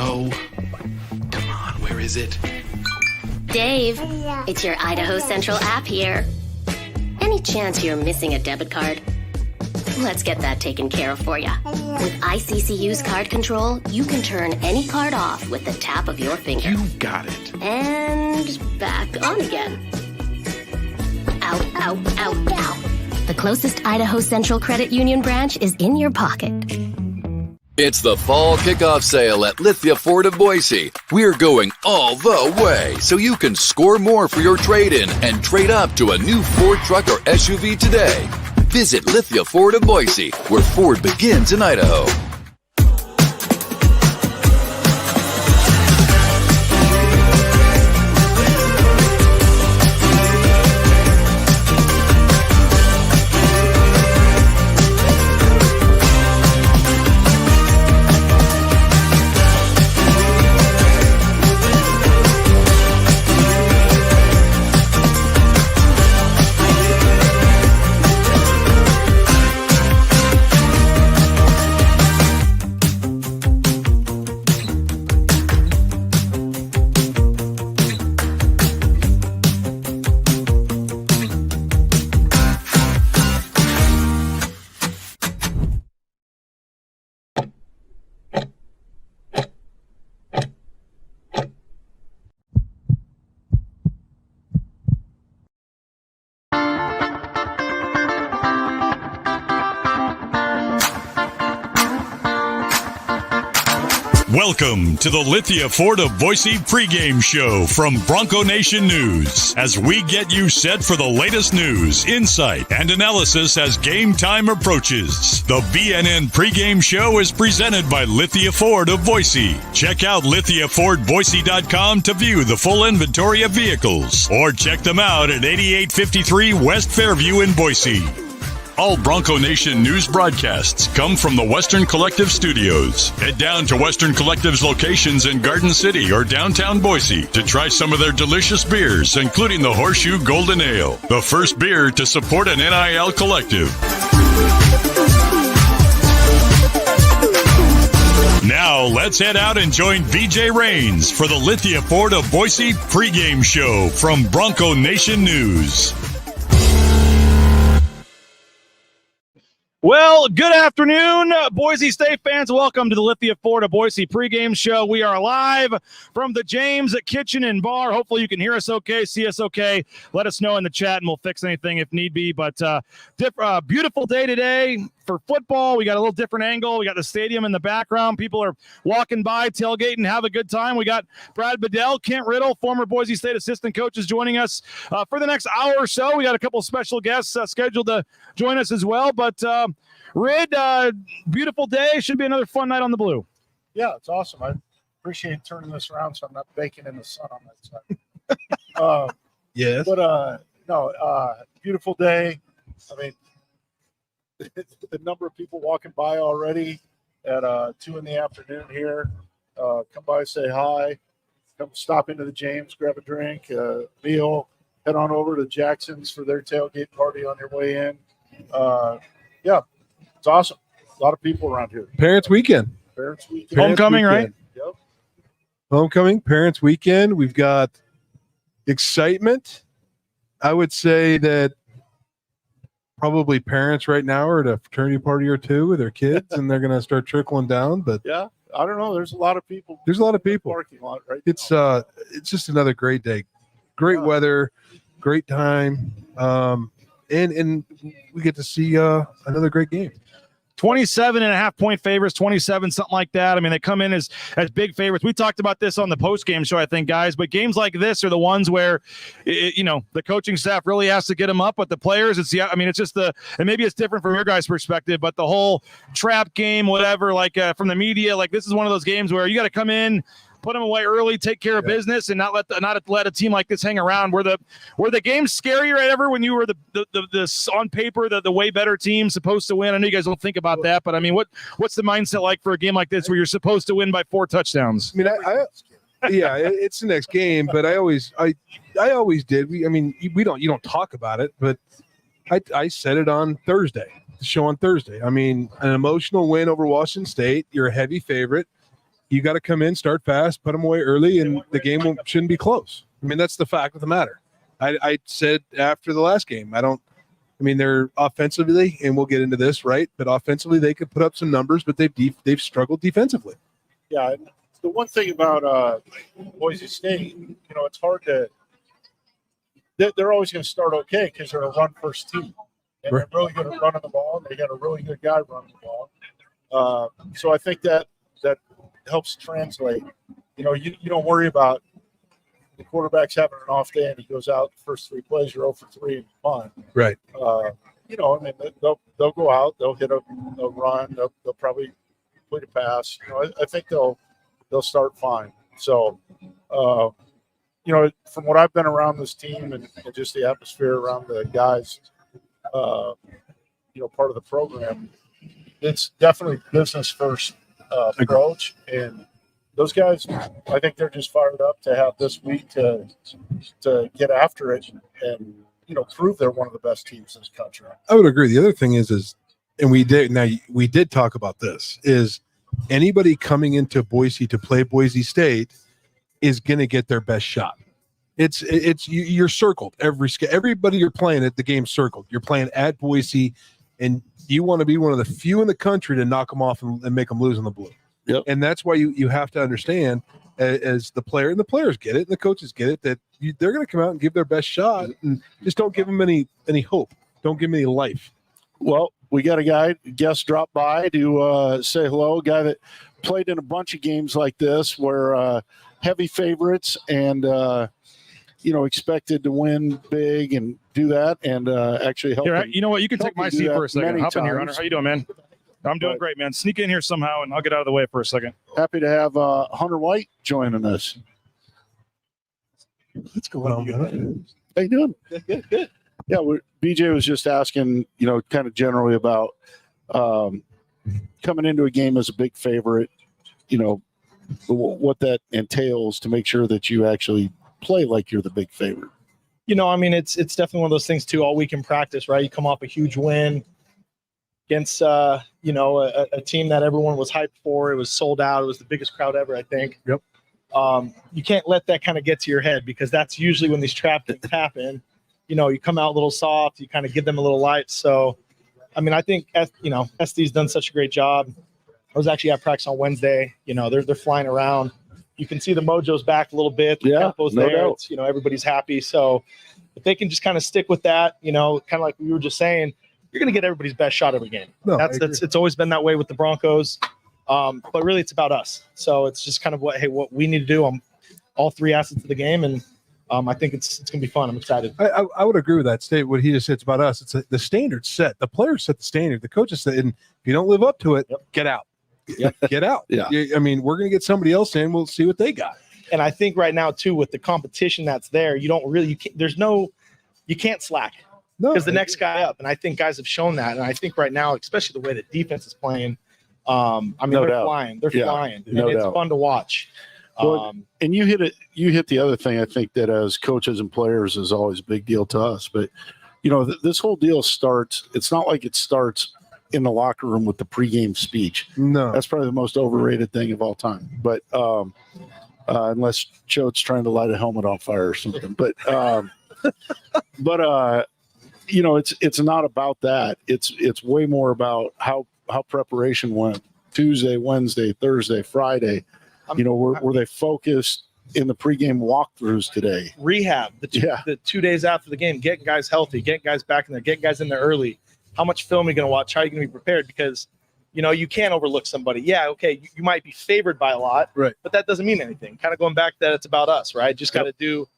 No. Come on, where is it? Dave, it's your Idaho Central app here. Any chance you're missing a debit card? Let's get that taken care of for you. With ICCU's card control, you can turn any card off with the tap of your finger. You got it. And back on again. Out, out, out, out. The closest Idaho Central Credit Union branch is in your pocket. It's the fall kickoff sale at Lithia Ford of Boise. We're going all the way so you can score more for your trade-in and trade up to a new Ford truck or SUV today. Visit Lithia Ford of Boise, where Ford begins in Idaho. Welcome to the Lithia Ford of Boise pregame show from Bronco Nation News, as we get you set for the latest news, insight, and analysis as game time approaches. The BNN pregame show is presented by Lithia Ford of Boise. Check out lithiafordboise.com to view the full inventory of vehicles, or check them out at 8853 West Fairview in Boise. All Bronco Nation news broadcasts come from the Western Collective studios. Head down to Western Collective's locations in Garden City or downtown Boise to try some of their delicious beers, including the Horseshoe Golden Ale, the first beer to support an NIL collective. Now, let's head out and join BJ Rains for the Lithia Ford of Boise pregame show from Bronco Nation News. Well, good afternoon, Boise State fans. Welcome to the Lithia Ford of Boise pregame show. We are live from the James Kitchen and Bar. Hopefully you can hear us okay, see us okay. Let us know in the chat, and we'll fix anything if need be. But beautiful day today for football. We got a little different angle. We got the stadium in the background. People are walking by, tailgating, have a good time. We got Brad Bedell, Kent Riddle, former Boise State assistant coaches, joining us for the next hour or so. We got a couple of special guests scheduled to join us as well. But Rid, beautiful day. Should be another fun night on the Blue. Yeah, it's awesome. I appreciate turning this around so I'm not baking in the sun on that side. Yes. But, beautiful day. I mean, the number of people walking by already at 2 p.m. here. Come by, say hi. Come stop into the James, grab a drink, meal. Head on over to Jackson's for their tailgate party on your way in. Yeah, it's awesome. A lot of people around here. Parents weekend. Homecoming, right? Yep. Homecoming, parents weekend. We've got excitement. I would say that probably parents right now are at a fraternity party or two with their kids, and they're going to start trickling down. But yeah, I don't know. There's a lot of people. There's a lot of people. Parking lot right it's now. It's just another great day. Great weather, great time. And we get to see another great game. 27.5 favorites, 27, something like that. I mean, they come in as big favorites. We talked about this on the post-game show, I think, guys, but games like this are the ones where, the coaching staff really has to get them up, but the players, it's just and maybe it's different from your guys' perspective, but the whole trap game, whatever, like from the media, like this is one of those games where you got to come in, put them away early, take care of business, and not let a team like this hang around. Were the games scarier ever when you were the on paper the way better team supposed to win? I know you guys don't think about that, but I mean, what's the mindset like for a game like this where you're supposed to win by 4 touchdowns? I mean, it's the next game, but I always did. You don't talk about it, but I said it on Thursday, the show on Thursday. I mean, an emotional win over Washington State. You're a heavy favorite. you got to come in, start fast, put them away early, and the game shouldn't be close. I mean, that's the fact of the matter. I said after the last game, they're offensively, and we'll get into this, right? But offensively, they could put up some numbers, but they've struggled defensively. Yeah, the one thing about Boise State, it's hard to – they're always going to start okay because they're a run-first team. And they're really good at running the ball, and they got a really good guy running the ball. So I think that helps translate. You don't worry about the quarterback's having an off day and he goes out the first 3 plays, you're 0 for 3 and fun. Right. They'll go out, they'll hit a run, they'll probably complete a pass. I think they'll start fine. So, from what I've been around this team and just the atmosphere around the guys, part of the program, it's definitely business first approach. And those guys, I think they're just fired up to have this week to get after it and, prove they're one of the best teams in this country. I would agree. The other thing is, and we did talk about this, is anybody coming into Boise to play Boise State is going to get their best shot. You're circled. Everybody you're playing at the game circled. You're playing at Boise, and you want to be one of the few in the country to knock them off and make them lose in the blue. Yep. And that's why you have to understand as the player, and the players get it, and the coaches get it, that they're going to come out and give their best shot, and just don't give them any hope. Don't give them any life. Well, we got a guest drop by to say hello, a guy that played in a bunch of games like this where heavy favorites and expected to win big and do that and actually help. Here, you know what? You can take my seat for a second. Hop in here, Hunter. times. How you doing, man? I'm doing great, man. Sneak in here somehow, and I'll get out of the way for a second. Happy to have Hunter White joining us. What's going on, man? How you doing? Good. Yeah, BJ was just asking, kind of generally about coming into a game as a big favorite, what that entails to make sure that you actually play like you're the big favorite. It's definitely one of those things too. All week in practice, right? You come off a huge win against, a team that everyone was hyped for. It was sold out. It was the biggest crowd ever, I think. Yep. You can't let that kind of get to your head because that's usually when these trap things happen. You come out a little soft. You kind of give them a little light. So, I think SD's done such a great job. I was actually at practice on Wednesday. They're flying around. You can see the mojo's back a little bit. The tempo's no there. doubt. It's, everybody's happy. So if they can just kind of stick with that, kind of like we were just saying, you're going to get everybody's best shot every game. No, it's always been that way with the Broncos. But really it's about us. So it's just kind of what we need to do on all 3 assets of the game. And I think it's going to be fun. I'm excited. I would agree with that state. What he just said, it's about us. It's the standard set. The players set the standard. The coaches said, and if you don't live up to it, get out. Get out. Yeah. We're going to get somebody else in. We'll see what they got. And I think right now too, with the competition that's there, you can't slack because the next guy up. And I think guys have shown that. And I think right now, especially the way the defense is playing, they're flying. They're flying. And it's fun to watch. And you hit the other thing I think that as coaches and players is always a big deal to us. But, this whole deal starts, it's not like it starts in the locker room with the pregame speech. No. That's probably the most overrated thing of all time. But unless Choate's trying to light a helmet on fire or something. But it's not about that. It's way more about how preparation went Tuesday, Wednesday, Thursday, Friday. Were they focused in the pregame walkthroughs today? Rehab, the 2 days after the game, getting guys healthy, getting guys back in there, getting guys in there early. How much film are you going to watch? How are you going to be prepared? Because, you can't overlook somebody. Yeah, okay, you might be favored by a lot, right? But that doesn't mean anything. Kind of going back that it's about us, right? Just got to do,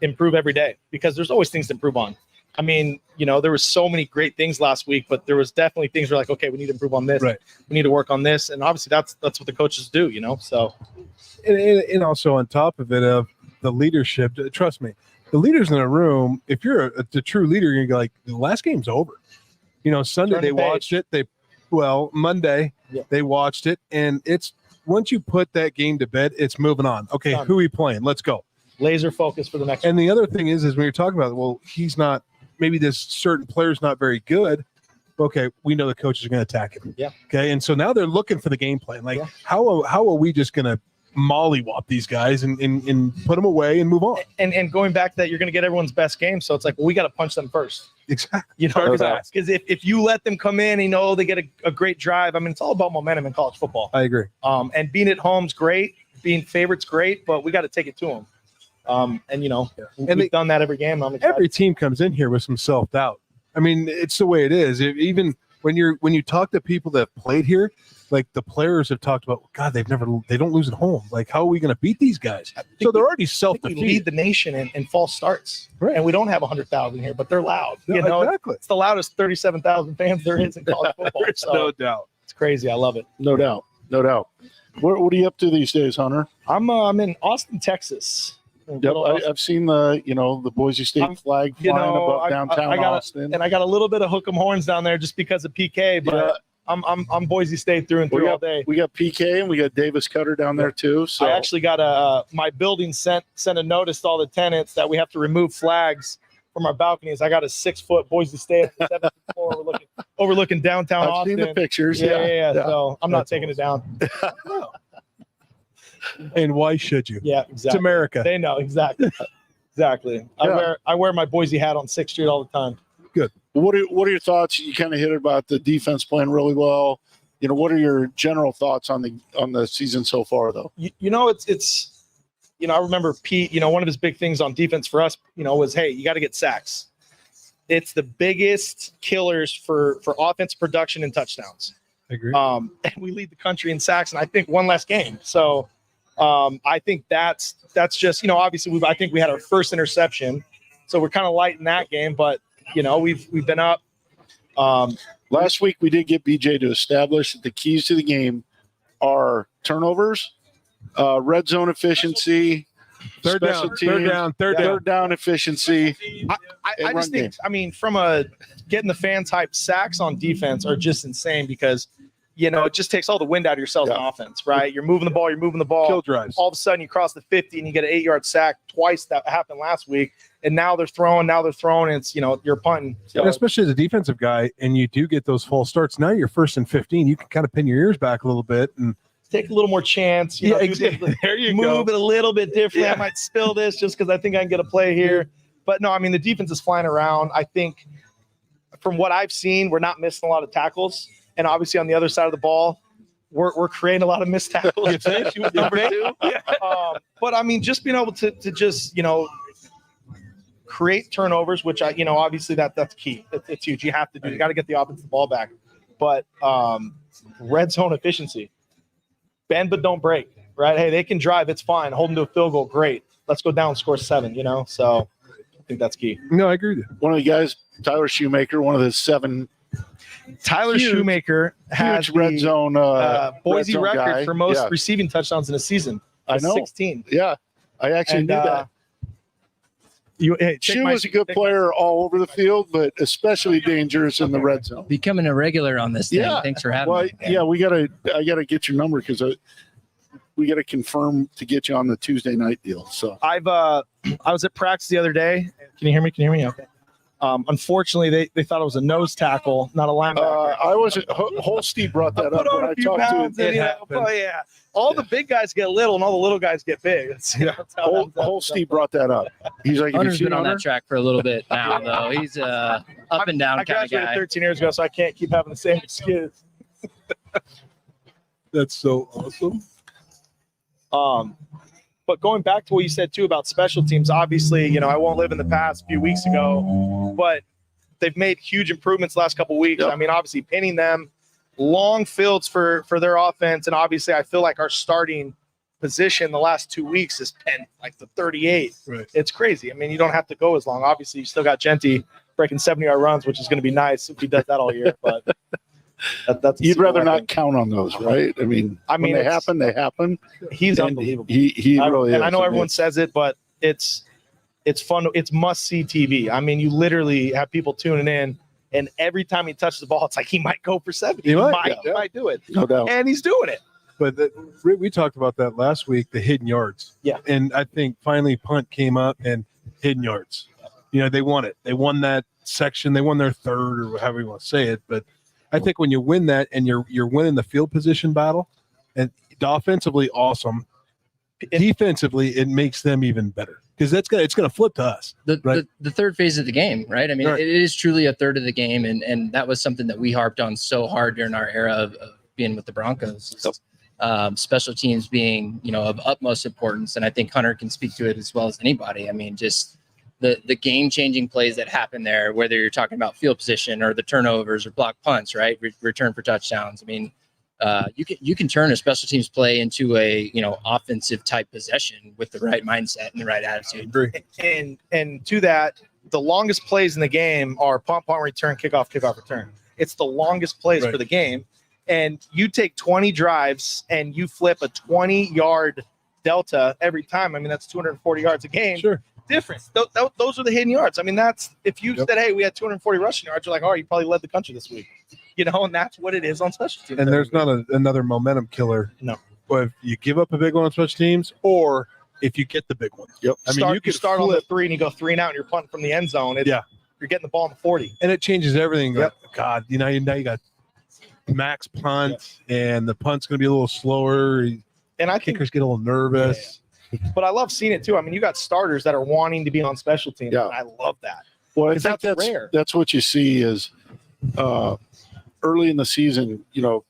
improve every day because there's always things to improve on. There was so many great things last week, but there was definitely things where like, okay, we need to improve on this. Right. We need to work on this. And obviously that's what the coaches do, so. And also on top of it, of the leadership, trust me, the leaders in the room, if you're the true leader, you're going to be like, the last game's over. Sunday they watched it. Monday they watched it. And it's once you put that game to bed, it's moving on. Okay, Done. Who are we playing? Let's go. Laser focus for the next And the other thing is when you're talking about, well, he's not, maybe this certain player's not very good. okay, we know the coaches are going to attack him. Yeah. Okay, and so now they're looking for the game plan. Like, Yeah. how are we just going to mollywop these guys and put them away and move on? And going back to that, you're going to get everyone's best game. So it's like, well, we got to punch them first. Exactly. You know, No doubt. because if you let them come in, they get a great drive. I mean, it's all about momentum in college football. I agree. And being at home's great, being favorites great, but we got to take it to them. We've done that every game. Every team comes in here with some self-doubt. I mean, it's the way it is. Even when you talk to people that played here, like the players have talked about, God, they don't lose at home. Like, how are we going to beat these guys? So they're already we self-defeated. lead the nation in false starts, Right. And we don't have 100,000 here, but they're loud. Exactly. It's the loudest 37,000 fans there is in college football. There's So no doubt. it's crazy. I love it. No doubt. What are you up to these days, Hunter? I'm in Austin, Texas. Yep, I've seen the Boise State flag flying above downtown Austin. And I got a little bit of hook 'em horns down there just because of PK, but Yeah. I'm Boise State through and through all day. We got PK and we got Davis Cutter down there too. So I actually got my building sent a notice to all the tenants that we have to remove flags from our balconies. I got a 6-foot Boise State at the 7th floor overlooking downtown I've Austin. seen the pictures. Yeah. So I'm not taking it down. And why should you? Yeah, It's exactly. America. They know exactly. Exactly. I wear my Boise hat on 6th Street all the time. What are your thoughts? You kind of hit about the defense playing really well. What are your general thoughts on the season so far, though? It's I remember Pete, one of his big things on defense for us, was, hey, you got to get sacks. It's the biggest killers for offense production and touchdowns. I agree. And we lead the country in sacks, and I think one less game. So I think that's just, obviously I think we had our first interception, so we're kind of light in that game, but we've been up. Last week we did get BJ to establish that the keys to the game are turnovers, red zone efficiency, Third down efficiency. I just think, from getting the fans hyped, sacks on defense are just insane because, it just takes all the wind out of yourselves on offense, right? You're moving the ball. Kill drives. All of a sudden you cross the 50 and you get an 8-yard sack twice. That happened last week. And now they're throwing, and it's, you're punting. So, And especially as a defensive guy, and you do get those false starts. Now you're 1st and 15. You can kind of pin your ears back a little bit and take a little more chance. Exactly. There you go. Move it a little bit differently. I might spill this just because I think I can get a play here. But no, the defense is flying around. I think from what I've seen, we're not missing a lot of tackles. And obviously on the other side of the ball, we're creating a lot of missed tackles. You think? Number 2. But just being able to just, create turnovers, which obviously that's key. It's huge. You have to do. You got to get the offensive ball back. But red zone efficiency. Bend but don't break, right? Hey, they can drive. It's fine. Hold them to a field goal. Great. Let's go down and score 7, So I think that's key. No, I agree with you. One of the guys, Tyler Shoemaker, one of the 7 Tyler Shoemaker has huge red zone Boise red zone record guy. for most receiving touchdowns in a season. I know. 16. Yeah, I actually knew that. She was a good player all over the field, but especially dangerous in the red zone. Becoming a regular on this thing. Yeah. Thanks for having me. Yeah, I gotta get your number because we gotta confirm to get you on the Tuesday night deal. So I was at practice the other day. Can you hear me? Okay. Unfortunately, they thought it was a nose tackle, not a linebacker. I wasn't. Holstein brought that up when I talked to him. Oh yeah, all the big guys get little, and all the little guys get big. That's how Holstein brought that up. He's like, Hunter's been on that track for a little bit now, though. He's up and down I kind of graduated guy. 13 years ago, so I can't keep having the same excuse. That's so awesome. But going back to what you said too about special teams, obviously, I won't live in the past. A few weeks ago, but they've made huge improvements the last couple of weeks. Yep. Obviously pinning them, long fields for their offense, and obviously I feel like our starting position the last 2 weeks has been like the 38. Right. It's crazy. You don't have to go as long. Obviously, you still got Jeanty breaking 70-yard runs, which is going to be nice if he does that all year. But that's you'd rather not count on those, right? When they happen, they happen. He's And unbelievable. He really is. And I know everyone says it, but it's fun. It's must-see TV. You literally have people tuning in, and every time he touches the ball, it's like he might go for 70. He might do it. No doubt. And he's doing it. But we talked about that last week, the hidden yards. Yeah. And I think finally punt came up and hidden yards. They won it. They won that section. They won their third, or however you want to say it. But I think when you win that and you're winning the field position battle, and offensively awesome, defensively it makes them even better, because it's gonna flip to us. The third phase of the game, right? I mean, It is truly a third of the game, and that was something that we harped on so hard during our era of being with the Broncos. Special teams being, of utmost importance, and I think Hunter can speak to it as well as anybody. I mean, just the game-changing plays that happen there, whether you're talking about field position or the turnovers or block punts, right? Return for touchdowns. I mean, you can turn a special teams play into a offensive type possession with the right mindset and the right attitude. And to that, the longest plays in the game are punt, return, kickoff, return. It's the longest plays for the game. And you take 20 drives and you flip a 20-yard delta every time. I mean, that's 240 yards a game. Sure. Different. Those are the hidden yards. I mean, that's if you said, hey, we had 240 rushing yards, you're like, oh, you probably led the country this week. And that's what it is on special teams. And there's not another momentum killer. No. But if you give up a big one on special teams, or if you get the big one. Yep. I mean, you could start on the 3 and you go 3 and out and you're punting from the end zone. You're getting the ball in the 40. And it changes everything. Yep. God, now you got max punt, and the punt's going to be a little slower. And I think kickers get a little nervous. Yeah. But I love seeing it too. I mean, you got starters that are wanting to be on special teams. Yeah. And I love that. Well, I think that's rare. That's what you see is early in the season, you're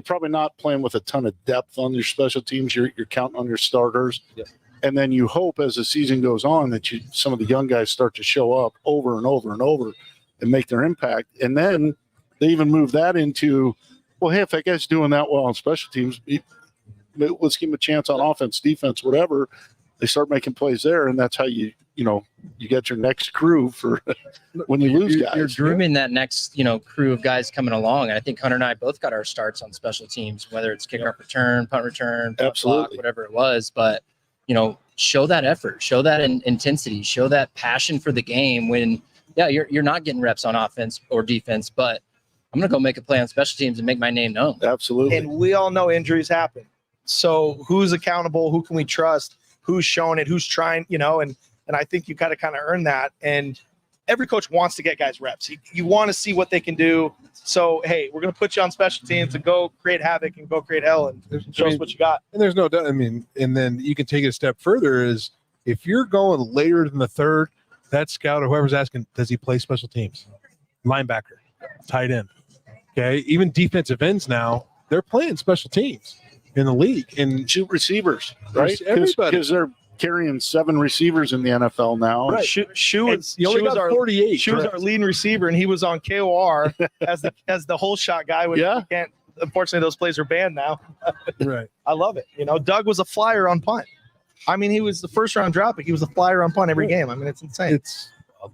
probably not playing with a ton of depth on your special teams. You're counting on your starters. Yeah. And then you hope as the season goes on that some of the young guys start to show up over and over and over and make their impact. And then they even move that into, well, hey, if that guy's doing that well on special teams, let's give him a chance on offense, defense, whatever. They start making plays there, and that's how you get your next crew for when you lose guys. You're grooming that next, crew of guys coming along. And I think Hunter and I both got our starts on special teams, whether it's kickoff return, punt return, punt block, whatever it was. But, show that effort, show that intensity, show that passion for the game when, you're not getting reps on offense or defense, but I'm going to go make a play on special teams and make my name known. Absolutely. And we all know injuries happen. So who's accountable? Who can we trust? Who's showing it? Who's trying, and I think you got to kind of earn that. And every coach wants to get guys reps. You want to see what they can do. So, hey, we're going to put you on special teams to go create havoc and go create hell and show us what you got. And there's no doubt. I mean, and then you can take it a step further is if you're going later than the third, that scout or whoever's asking, does he play special teams? Linebacker, tight end. Okay. Even defensive ends now, they're playing special teams in the league. And shoot receivers, right? Everybody. Because they're carrying 7 receivers in the NFL now. Right. Shoe was our 48. Shoe was our leading receiver, and he was on KOR as the whole shot guy. Which can't. Unfortunately, those plays are banned now. Right. I love it. Doug was a flyer on punt. I mean, he was the first round draft pick. He was a flyer on punt every game. I mean, it's insane. It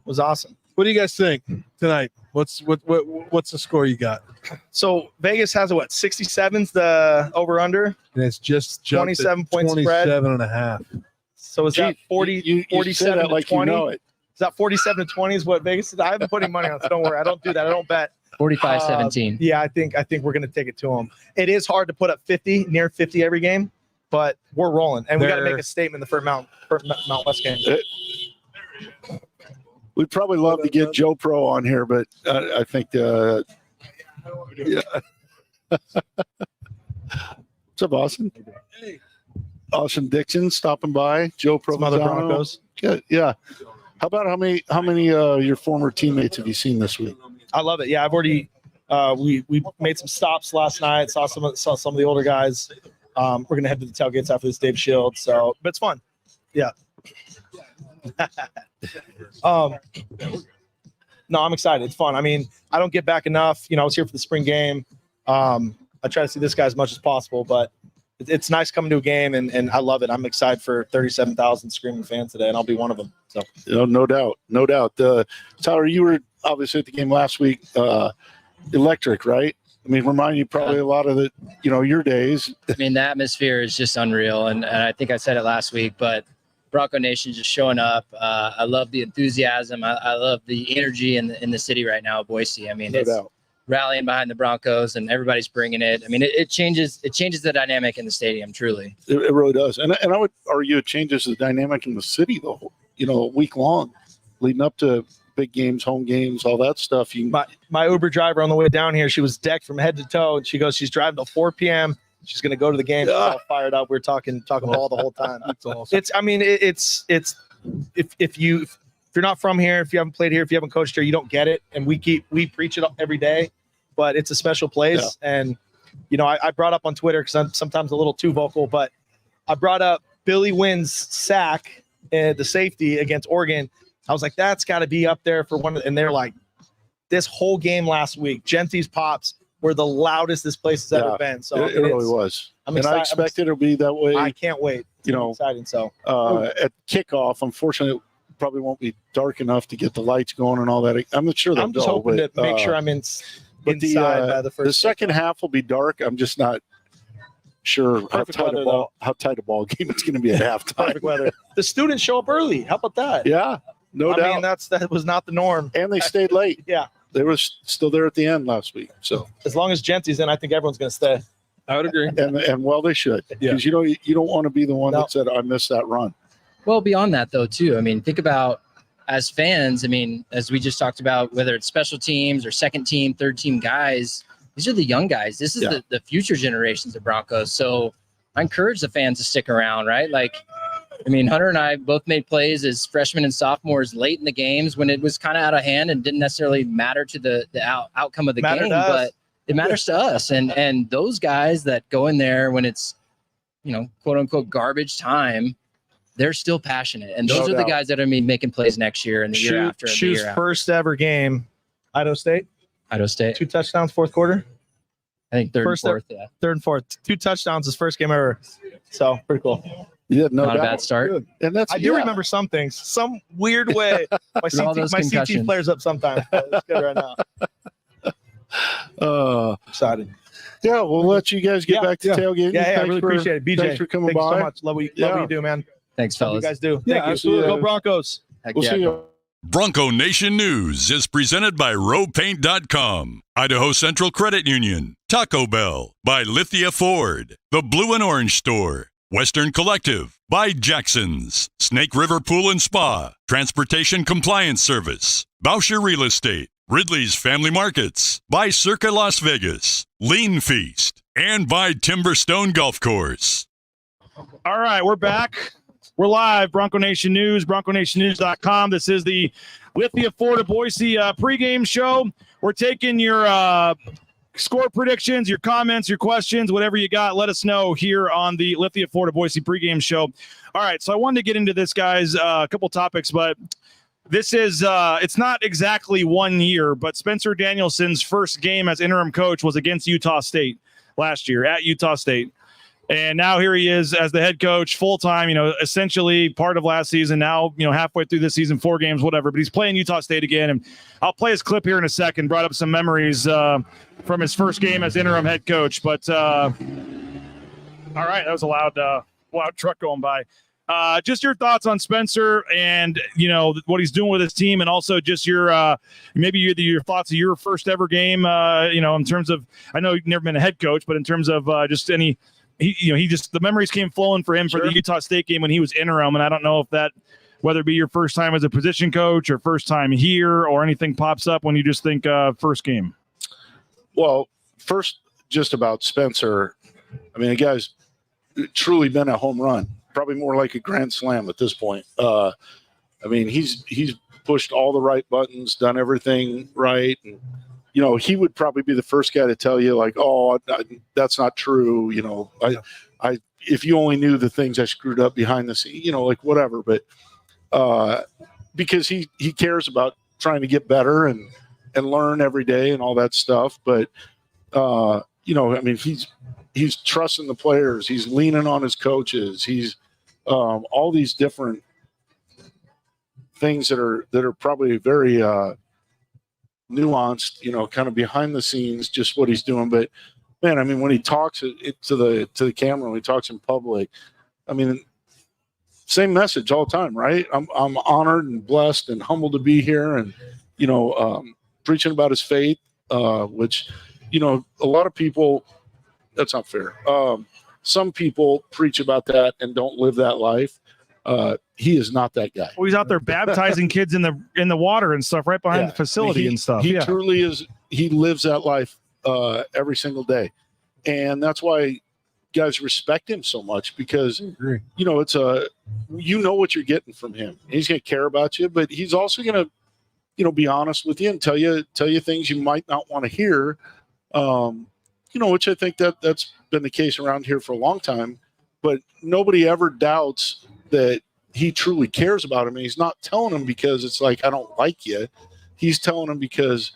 was awesome. What do you guys think tonight? What's the score you got? So Vegas has 67's the over under. And it's just 27 point spread. 27 and a half. So is that 40, 47 that to like 20? You know it. Is that 47 to 20 is what Vegas is? I haven't put any money on it, so don't worry. I don't do that. I don't bet. 45-17. Yeah, I think we're going to take it to them. It is hard to put up near 50 every game, but we're rolling. And we got to make a statement the first Mount West game. We'd probably love to get Joe Pro on here, but I think yeah. What's up, Austin? Hey. Austin Dixon stopping by. Joe Pro. Some other Broncos. Yeah. How about how many your former teammates have you seen this week? I love it. Yeah, I've already we made some stops last night. Saw some of the older guys. We're gonna head to the tailgates after this Dave Shield. So, but it's fun. Yeah. No, I'm excited. It's fun. I mean, I don't get back enough. I was here for the spring game. I try to see this guy as much as possible, but it's nice coming to a game, and I love it. I'm excited for 37,000 screaming fans today, and I'll be one of them. So, no doubt. Tyler, you were obviously at the game last week. Electric, right? I mean, remind you probably a lot of the, your days. I mean, the atmosphere is just unreal, and I think I said it last week, but Bronco Nation just showing up. I love the enthusiasm. I love the energy in the city right now, Boise. I mean, it's rallying behind the Broncos, and everybody's bringing it. I mean, it changes the dynamic in the stadium, truly. It really does, and I would argue it changes the dynamic in the city the whole, week long. leading up to big games, home games, all that stuff. My Uber driver on the way down here, she was decked from head to toe, and she goes, she's driving till 4 p.m. She's going to go to the game. She's all fired up. We're talking ball the whole time. That's awesome. It's if you're not from here, if you haven't played here, if you haven't coached here, you don't get it. And we preach it every day, but it's a special place. Yeah. And I brought up on Twitter, because I'm sometimes a little too vocal, but I brought up Billy Wynn's sack, the safety against Oregon. I was like, that's got to be up there for one. And they're like, this whole game last week, Jeanty's pops were the loudest this place has ever been. So it really was. I expected it'll be that way. I can't wait. Exciting. So at kickoff, unfortunately, it probably won't be dark enough to get the lights going and all that. I'm not sure. I'm just hoping to make sure I'm inside by the first. The second half will be dark. I'm just not sure how tight a ball game it's going to be at halftime. Perfect weather. The students show up early. How about that? Yeah, no doubt. That was not the norm. And they stayed late. Yeah. They were still there at the end last week. So as long as Jeanty's in, I think everyone's going to stay. I would agree. And well, they should. Because you don't want to be the one that said, I missed that run. Well, beyond that, though, too, I mean, think about as fans, I mean, as we just talked about, whether it's special teams or second team, third team guys, these are the young guys. This is the future generations of Broncos. So I encourage the fans to stick around, right? Like, I mean, Hunter and I both made plays as freshmen and sophomores late in the games when it was kind of out of hand and didn't necessarily matter to the outcome of the game, but it matters to us. And those guys that go in there when it's, quote unquote garbage time, they're still passionate. And those are the guys that are making plays next year and the year after. And the year after. First ever game, Idaho State. 2 touchdowns, fourth quarter. I think third and fourth. Yeah. Third and fourth. 2 touchdowns, his first game ever. So pretty cool. Yeah, not a bad start. Good. And I do remember some things, some weird way. My CT flares up sometimes. It's good right now. Excited. Yeah, we'll let you guys get back to tailgating. Yeah, I really appreciate it. BJ, thanks for coming by. So much. Love what you do, man. Thanks, fellas. You guys do. Yeah, Thank you. absolutely. Go Broncos. We'll see you. Bronco Nation News is presented by RowPaint.com, Idaho Central Credit Union, Taco Bell, by Lithia Ford, The Blue and Orange Store, Western Collective, by Jackson's, Snake River Pool and Spa, Transportation Compliance Service, Bauscher Real Estate, Ridley's Family Markets, by Circa Las Vegas, Lean Feast, and by Timberstone Golf Course. All right, we're back. We're live, Bronco Nation News, BroncoNationNews.com. This is the Lithia Florida Boise pregame show. We're taking your score predictions, your comments, your questions, whatever you got. Let us know here on the Lithia Florida Boise pregame show. All right, so I wanted to get into this, guys, a couple topics, but this is it's not exactly 1 year, but Spencer Danielson's first game as interim coach was against Utah State last year at Utah State. And now here he is as the head coach full-time, essentially part of last season. Now, halfway through this season, 4 games, whatever. But he's playing Utah State again. And I'll play his clip here in a second. Brought up some memories from his first game as interim head coach. But, all right, that was a loud truck going by. Just your thoughts on Spencer and, what he's doing with his team, and also just your maybe your thoughts of your first ever game, in terms of, I know you've never been a head coach, but in terms of just any – the memories came flowing for him for the Utah State game when he was interim. And I don't know if that, whether it be your first time as a position coach or first time here or anything pops up when you just think first game. Well, first, just about Spencer. I mean, the guy's truly been a home run, probably more like a grand slam at this point. I mean, he's pushed all the right buttons, done everything right. And, he would probably be the first guy to tell you, like, oh, that's not true. If you only knew the things I screwed up behind the scenes, like whatever. But because he cares about trying to get better and learn every day and all that stuff. But, I mean, he's trusting the players. He's leaning on his coaches. He's all these different things that are probably very nuanced, kind of behind the scenes, just what he's doing. But man, I mean, when he talks to the camera, when he talks in public, I mean, same message all the time, right? I'm honored and blessed and humbled to be here, and preaching about his faith, which a lot of people, that's not fair. Some people preach about that and don't live that life. He is not that guy. Well, he's out there baptizing kids in the water and stuff right behind the facility and stuff. He truly is. He lives that life every single day, and that's why guys respect him so much, because it's what you're getting from him. He's going to care about you, but he's also going to be honest with you and tell you things you might not want to hear. Which I think that's been the case around here for a long time, but nobody ever doubts that he truly cares about him. And he's not telling him because it's like, I don't like you. He's telling him because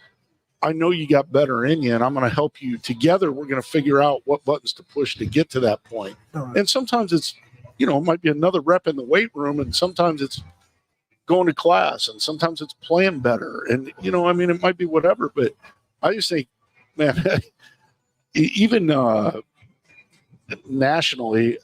I know you got better in you, and I'm going to help you. Together, we're going to figure out what buttons to push to get to that point. And sometimes it's, it might be another rep in the weight room, and sometimes it's going to class, and sometimes it's playing better. And, it might be whatever, but I just think, man, even nationally,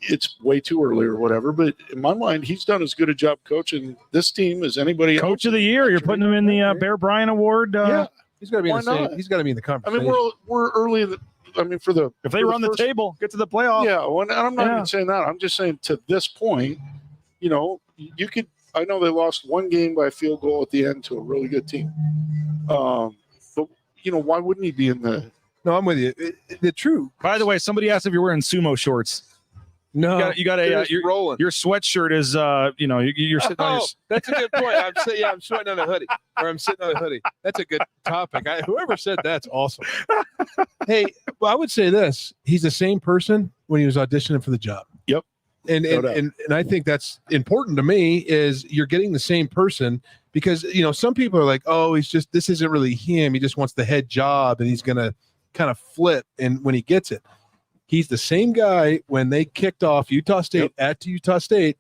it's way too early or whatever, but in my mind, he's done as good a job coaching this team as anybody else. Coach of the year. You're putting him in the Bear Bryant Award. Yeah, he's got to be in the same. He's got to be in the conversation. I mean, we're early in the. I mean, if they run the table, get to the playoff. Yeah, and I'm not even saying that. I'm just saying to this point, you could. I know they lost one game by a field goal at the end to a really good team. But why wouldn't he be in the? No, I'm with you. The true. By the way, somebody asked if you're wearing sumo shorts. No, you got rolling. Your sweatshirt is you're sitting on your. That's a good point. I'm sweating on a hoodie, or I'm sitting on a hoodie. That's a good topic. Whoever said that's awesome. Hey, well, I would say this: he's the same person when he was auditioning for the job. Yep. And I think that's important to me is you're getting the same person, because some people are like, oh, this isn't really him. He just wants the head job, and he's gonna kind of flip. And when he gets it. He's the same guy when they kicked off Utah State at Utah State,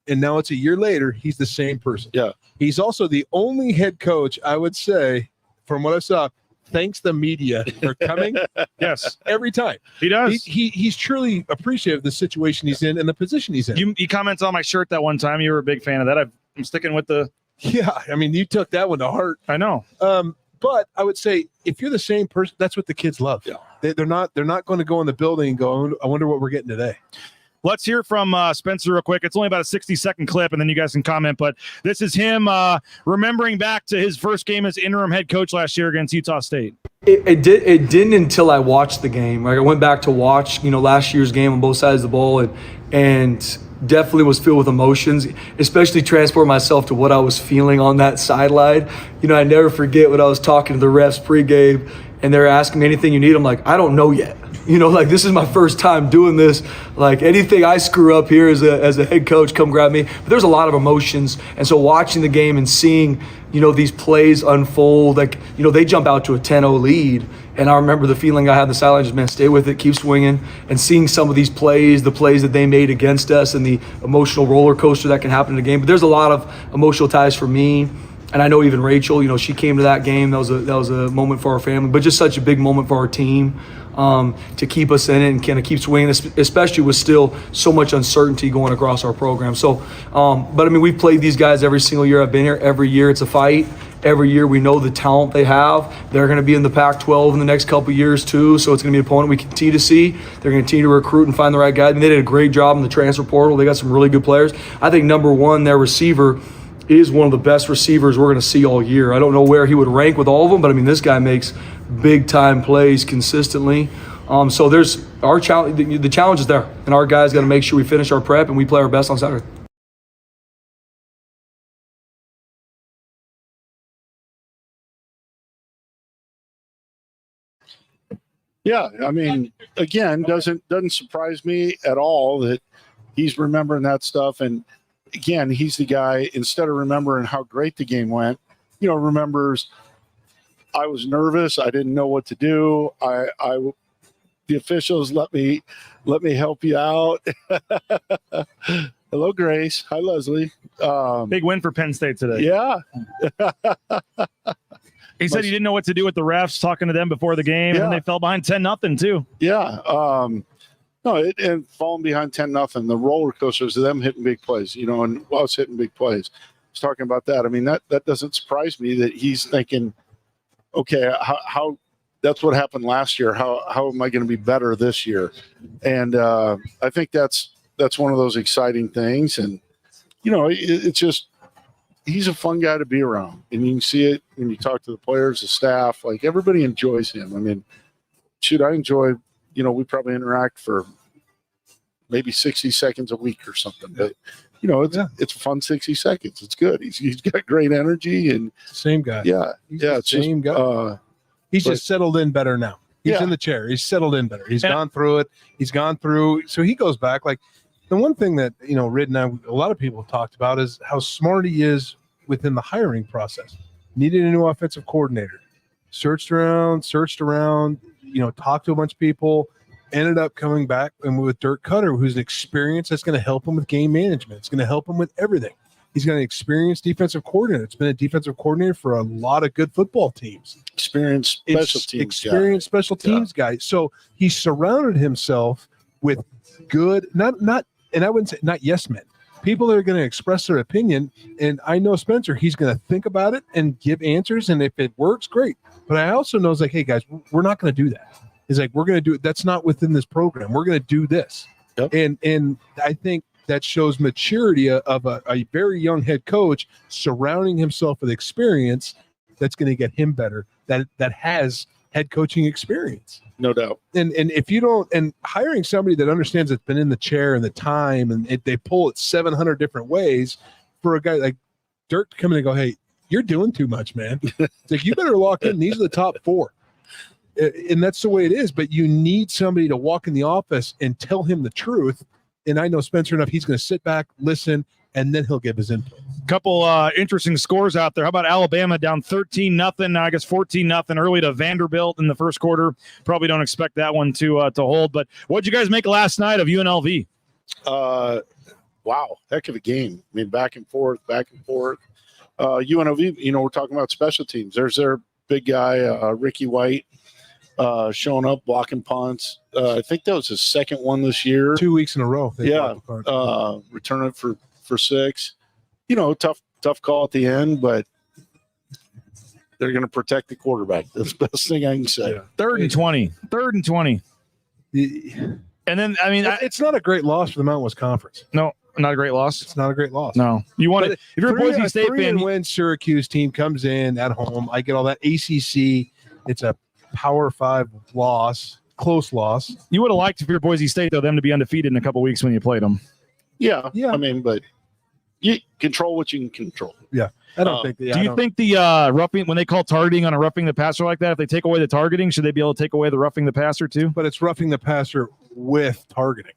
and now it's a year later, he's the same person. Yeah. He's also the only head coach, I would say, from what I saw, thanks the media for coming. Yes. Every time. He does. He's truly appreciative of the situation he's in and the position he's in. You commented on my shirt that one time. You were a big fan of that. I'm sticking with the. Yeah. I mean, you took that one to heart. I know. But I would say if you're the same person, that's what the kids love. Yeah. They're not going to go in the building and go, I wonder what we're getting today. Let's hear from Spencer real quick. It's only about a 60-second clip, and then you guys can comment. But this is him remembering back to his first game as interim head coach last year against Utah State. It didn't until I watched the game. Like I went back to watch, last year's game on both sides of the ball, and definitely was filled with emotions, especially transport myself to what I was feeling on that sideline. I never forget when I was talking to the refs pregame, and they're asking me anything you need. I'm like, I don't know yet. This is my first time doing this. Like anything I screw up here as a head coach, come grab me. But there's a lot of emotions. And so watching the game and seeing, these plays unfold, like, they jump out to a 10-0 lead. And I remember the feeling I had on the sideline, just, man, stay with it, keep swinging. And seeing some of these plays, the plays that they made against us and the emotional roller coaster that can happen in a game. But there's a lot of emotional ties for me. And I know even Rachel, she came to that game. That was a moment for our family, but just such a big moment for our team to keep us in it and kind of keep swinging, especially with still so much uncertainty going across our program. So, but I mean, we've played these guys every single year I've been here. Every year it's a fight. Every year we know the talent they have. They're going to be in the Pac-12 in the next couple of years too, so it's going to be an opponent we continue to see. They're going to continue to recruit and find the right guy. I mean, they did a great job in the transfer portal. They got some really good players. I think number one, their receiver is one of the best receivers we're going to see all year. I don't know where he would rank with all of them, but I mean, this guy makes big-time plays consistently. So there's our challenge. The challenge is there, and our guys got to make sure we finish our prep and we play our best on Saturday. Yeah, I mean, again, doesn't surprise me at all that he's remembering that stuff. And again, he's the guy, instead of remembering how great the game went, remembers I was nervous. I didn't know what to do. The officials let me help you out. Hello, Grace. Hi, Leslie. Big win for Penn State today. Yeah. He said he didn't know what to do with the refs, talking to them before the game, and then they fell behind 10-0 too. Yeah. And falling behind 10-0, the roller coasters of them hitting big plays, and us hitting big plays. He's talking about that. I mean, that doesn't surprise me that he's thinking, okay, how that's what happened last year. How am I going to be better this year? And I think that's one of those exciting things. And it's just he's a fun guy to be around, and you can see it when you talk to the players, the staff. Like everybody enjoys him. I mean, shoot, I enjoy. We probably interact for maybe 60 seconds a week or something, but it's a fun 60 seconds. It's good. He's got great energy and same guy. Yeah, It's same guy. He's just settled in better now. He's in the chair. He's settled in better. He's gone through it. He's gone through. So he goes back. Like the one thing that, Rid and I, a lot of people have talked about is how smart he is within the hiring process. Needed a new offensive coordinator. Searched around, talked to a bunch of people, ended up coming back and with Dirk Cutter, who's an experience that's going to help him with game management. It's going to help him with everything. He's got an experienced defensive coordinator. It's been a defensive coordinator for a lot of good football teams. Experienced special teams guy. So he surrounded himself with good, not, and I wouldn't say not yes men. People that are going to express their opinion. And I know Spencer, he's going to think about it and give answers. And if it works, great. But I also know it's like, hey guys, we're not going to do that. He's like, we're going to do it. That's not within this program. We're going to do this. Yep. And I think that shows maturity of a very young head coach surrounding himself with experience that's going to get him better, that has head coaching experience. No doubt. And if you don't, and hiring somebody that understands it's been in the chair and the time, and they pull it 700 different ways for a guy like Dirk to come in and go, hey, you're doing too much, man. It's like, you better lock in. These are the top 4. And that's the way it is. But you need somebody to walk in the office and tell him the truth. And I know Spencer enough, he's going to sit back, listen, and then he'll give his input. Couple interesting scores out there. How about Alabama down 13-0, I guess 14-0 early to Vanderbilt in the first quarter. Probably don't expect that one to hold. But what'd you guys make last night of UNLV? Wow, heck of a game. I mean, back and forth. UNLV, we're talking about special teams. There's their big guy, Ricky White, showing up, blocking punts. I think that was his second one this year. 2 weeks in a row. Return it for 6. Tough call at the end, but they're going to protect the quarterback. That's the best thing I can say. Yeah. Third and 20. And then, I mean, it's not a great loss for the Mountain West Conference. No, not a great loss. It's not a great loss. No, you want it. If you're a Boise State fan, when Syracuse team comes in at home, I get all that ACC. It's a Power 5 loss, close loss. You would have liked, if you're Boise State, though, them to be undefeated in a couple weeks when you played them. Yeah. I mean, but you control what you can control. Yeah. I don't think. Do you think the roughing, when they call targeting on a roughing the passer like that, if they take away the targeting, should they be able to take away the roughing the passer too? But it's roughing the passer with targeting.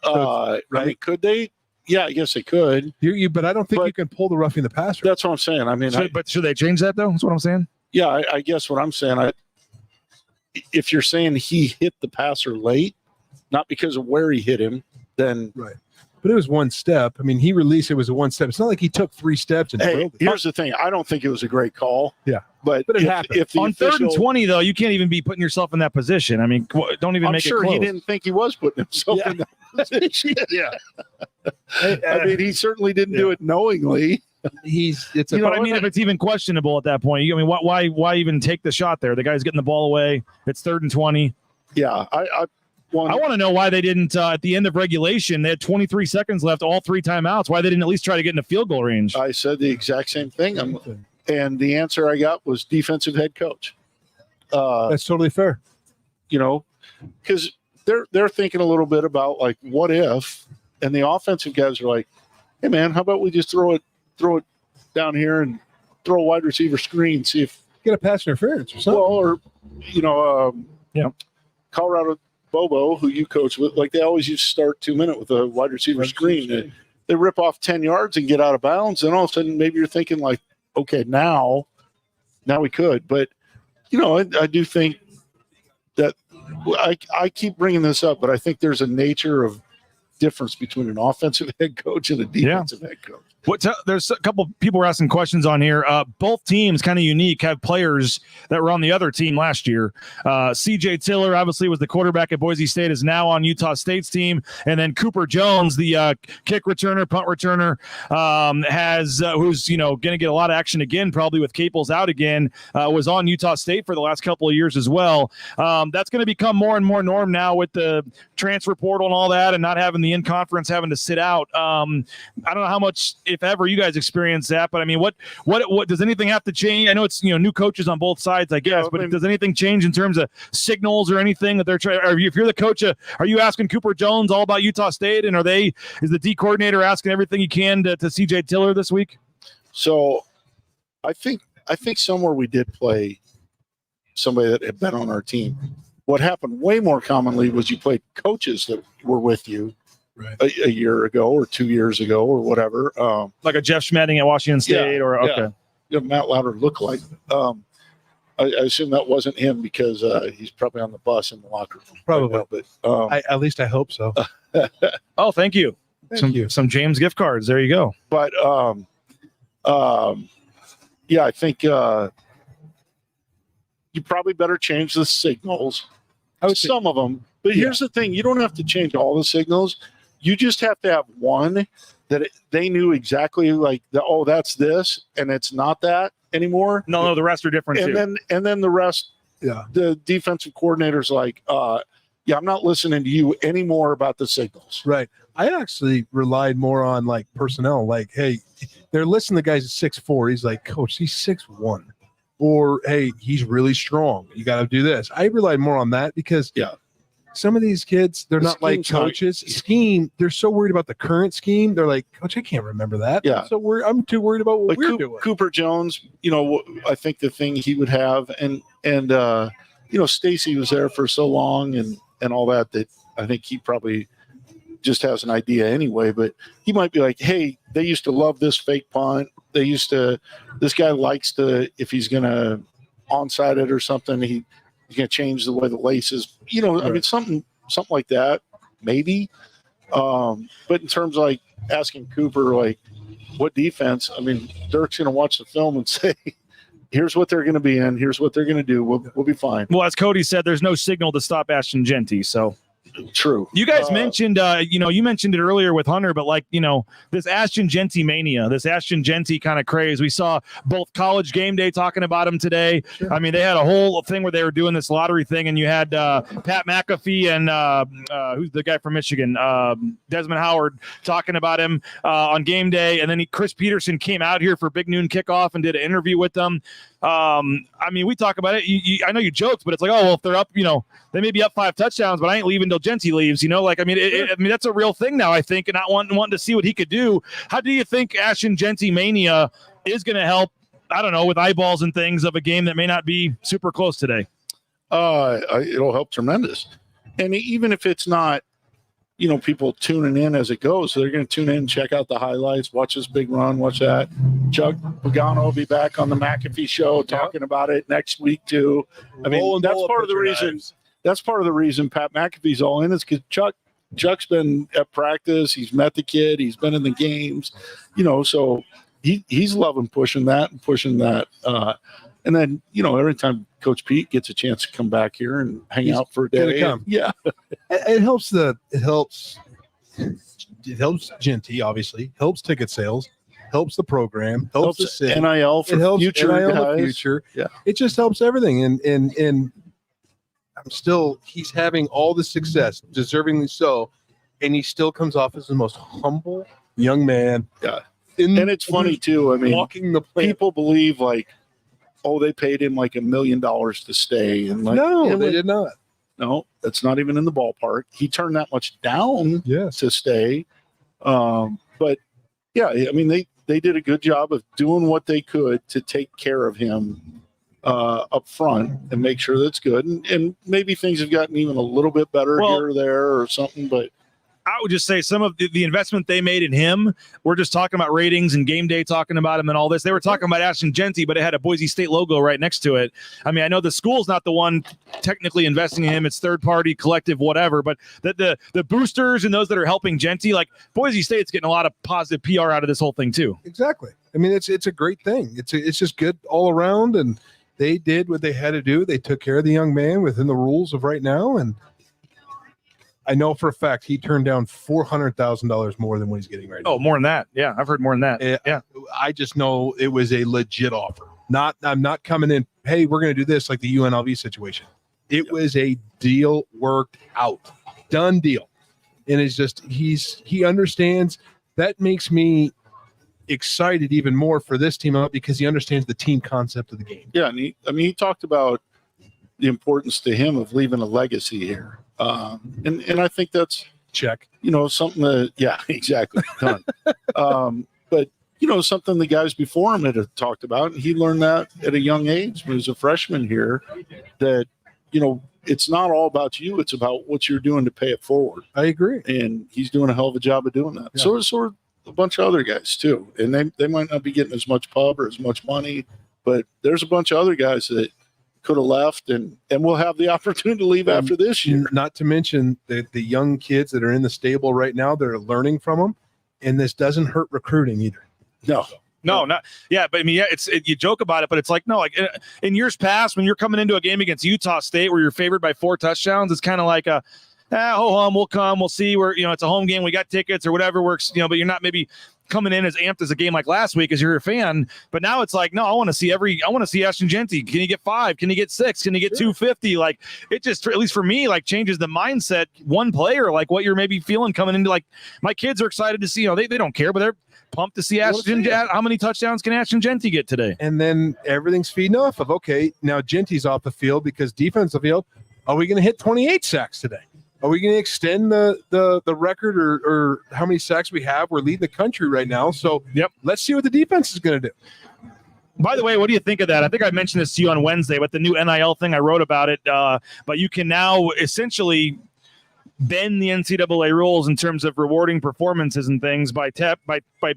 Right? I mean, could they? Yeah, I guess they could. But I don't think you can pull the roughing the passer. That's what I'm saying. I mean, but should they change that though? That's what I'm saying. Yeah, I guess what I'm saying. If you're saying he hit the passer late, not because of where he hit him, then right. But it was one step. I mean, he released it was a one step. It's not like he took 3 steps and drilled it. Here's the thing. I don't think it was a great call. Yeah. But it happened. If the on official, 3rd and 20, though, you can't even be putting yourself in that position. I mean, don't even make it close. I'm sure he didn't think he was putting himself in that position. Yeah. I mean, he certainly didn't do it knowingly. But I mean, if it's even questionable at that point, why even take the shot there? The guy's getting the ball away. It's 3rd and 20. Yeah. I want to know why they didn't, at the end of regulation, they had 23 seconds left, all 3 timeouts. Why they didn't at least try to get in the field goal range? I said the exact same thing. And the answer I got was defensive head coach. That's totally fair. Because they're thinking a little bit about, like, what if? And the offensive guys are like, hey, man, how about we just throw it down here and throw a wide receiver screen, see if get a pass interference or something. Well, or, Colorado Bobo, who you coach with, like they always used to start 2 minute with a wide receiver screen. They rip off 10 yards and get out of bounds. And all of a sudden, maybe you're thinking like, okay, now we could. But, I do think that I keep bringing this up, but I think there's a nature of difference between an offensive head coach and a defensive head coach. There's a couple people were asking questions on here. Both teams, kind of unique, have players that were on the other team last year. CJ Tiller, obviously, was the quarterback at Boise State, is now on Utah State's team. And then Cooper Jones, the kick returner, punt returner, who's going to get a lot of action again, probably with Caples out again, was on Utah State for the last couple of years as well. That's going to become more and more norm now with the transfer portal and all that, and not having the in-conference having to sit out. I don't know how much, if ever you guys experience that. But I mean, what does anything have to change? I know it's new coaches on both sides, I guess. But does anything change in terms of signals or anything that they're trying? If you're the coach, are you asking Cooper Jones all about Utah State, and is the D coordinator asking everything he can to CJ Tiller this week? So, I think somewhere we did play somebody that had been on our team. What happened way more commonly was you played coaches that were with you a year ago or 2 years ago or whatever. Like a Jeff Schmedding at Washington State Matt Louder looked like. I assume that wasn't him because he's probably on the bus in the locker room. Probably. Right now, but at least I hope so. Oh, thank you. Thank you. Some James gift cards. There you go. But I think you probably better change the signals. Some of them. But here's the thing. You don't have to change all the signals. You just have to have one that they knew exactly that's this, and it's not that anymore. No, the rest are different too. And then the rest, the defensive coordinator's like, I'm not listening to you anymore about the signals. Right. I actually relied more on personnel. Like, hey, they're listening to the guys at 6'4". He's like, Coach, he's 6'1". Or, hey, he's really strong. You got to do this. I relied more on that because some of these kids, they're not like coaches. Scheme, they're so worried about the current scheme. They're like, Coach, I can't remember that. Yeah. So I'm too worried about what we're doing. Cooper Jones, I think the thing he would have, and Stacy was there for so long and all that I think he probably just has an idea anyway, but he might be like, hey, they used to love this fake punt. This guy likes to, if he's going to onside it or something, he's going to change the way the laces, I mean, something like that, maybe. But in terms of asking Cooper, what defense, I mean, Dirk's going to watch the film and say, here's what they're going to be in. Here's what they're going to do. We'll be fine. Well, as Cody said, there's no signal to stop Ashton Jeanty. So true. You guys mentioned, you mentioned it earlier with Hunter, but this Ashton Jeanty mania, this Ashton Jeanty kind of craze. We saw both College Game Day talking about him today. Sure. I mean, they had a whole thing where they were doing this lottery thing, and you had Pat McAfee and who's the guy from Michigan, Desmond Howard, talking about him on game day, and then Chris Peterson came out here for Big Noon Kickoff and did an interview with them. I mean, we talk about it. I know you joked, but it's like, oh, well, if they're up, they may be up 5 touchdowns, but I ain't leaving till Jeanty leaves. I mean, that's a real thing now, I think, and not wanting to see what he could do. How do you think Ashton Jeanty mania is going to help? I don't know, with eyeballs and things of a game that may not be super close today. It'll help tremendous, and even if it's not, people tuning in as it goes, so they're going to tune in, check out the highlights, watch this big run, watch that. Chuck Pagano will be back on the McAfee show talking about it next week too. I mean, that's part of the reason. That's part of the reason Pat McAfee's all in is because Chuck's been at practice. He's met the kid. He's been in the games, so he's loving pushing that. And then, every time Coach Pete gets a chance to come back here and hang out for a day. Yeah. It helps Jeanty, obviously, helps ticket sales, helps the program, helps the city. NIL for the future. Yeah. It just helps everything. And he's having all the success, deservingly so, and he still comes off as the most humble young man. Yeah. And it's funny too. I mean, walking the plant. People believe they paid him $1 million to stay. And no, they did not. No, that's not even in the ballpark. He turned that much down to stay. But yeah, I mean, they did a good job of doing what they could to take care of him up front and make sure that's good. And maybe things have gotten even a little bit better here or there or something, but I would just say some of the investment they made in him, we're just talking about ratings and game day, talking about him and all this. They were talking about Ashton Jeanty, but it had a Boise State logo right next to it. I mean, I know the school's not the one technically investing in him. It's third party, collective, whatever. But the boosters and those that are helping Jeanty, Boise State's getting a lot of positive PR out of this whole thing too. Exactly. I mean, it's a great thing. It's just good all around. And they did what they had to do. They took care of the young man within the rules of right now. And I know for a fact he turned down $400,000 more than what he's getting right now. Oh, more than that. Yeah, I've heard more than that. Yeah. I just know it was a legit offer. I'm not coming in, hey, we're going to do this like the UNLV situation. It was a deal worked out. Done deal. And it's just he understands. That makes me excited even more for this team because he understands the team concept of the game. Yeah, and he talked about the importance to him of leaving a legacy here, and I think that's check. Something that exactly done. But something the guys before him had talked about, and he learned that at a young age when he was a freshman here. That it's not all about you; it's about what you're doing to pay it forward. I agree, and he's doing a hell of a job of doing that. Yeah. So are a bunch of other guys too, and they might not be getting as much pub or as much money, but there's a bunch of other guys that could have left and will have the opportunity to leave after this year. Not to mention the young kids that are in the stable right now that are learning from them, and this doesn't hurt recruiting either. No, not yeah, but I mean, you joke about it, but it's like no, like in years past when you're coming into a game against Utah State where you're favored by 4 touchdowns, it's kind of like a ho hum, we'll come, we'll see. Where it's a home game, we got tickets or whatever works, but you're not maybe coming in as amped as a game like last week as you're a fan. But now it's like, no, I want to see Ashton Jeanty. Can you get 5? Can you get 6? Can you get 250? Like it just, at least for me, like changes the mindset. One player, like what you're maybe feeling coming into, like my kids are excited to see, they don't care, but they're pumped to see Ashton. How many touchdowns can Ashton Jeanty get today? And then everything's feeding off of, okay, now Jeanty's off the field because defensive field, are we going to hit 28 sacks today? Are we going to extend the record or how many sacks we have? We're leading the country right now. So let's see what the defense is going to do. By the way, what do you think of that? I think I mentioned this to you on Wednesday, but the new NIL thing, I wrote about it. But you can now essentially bend the NCAA rules in terms of rewarding performances and things by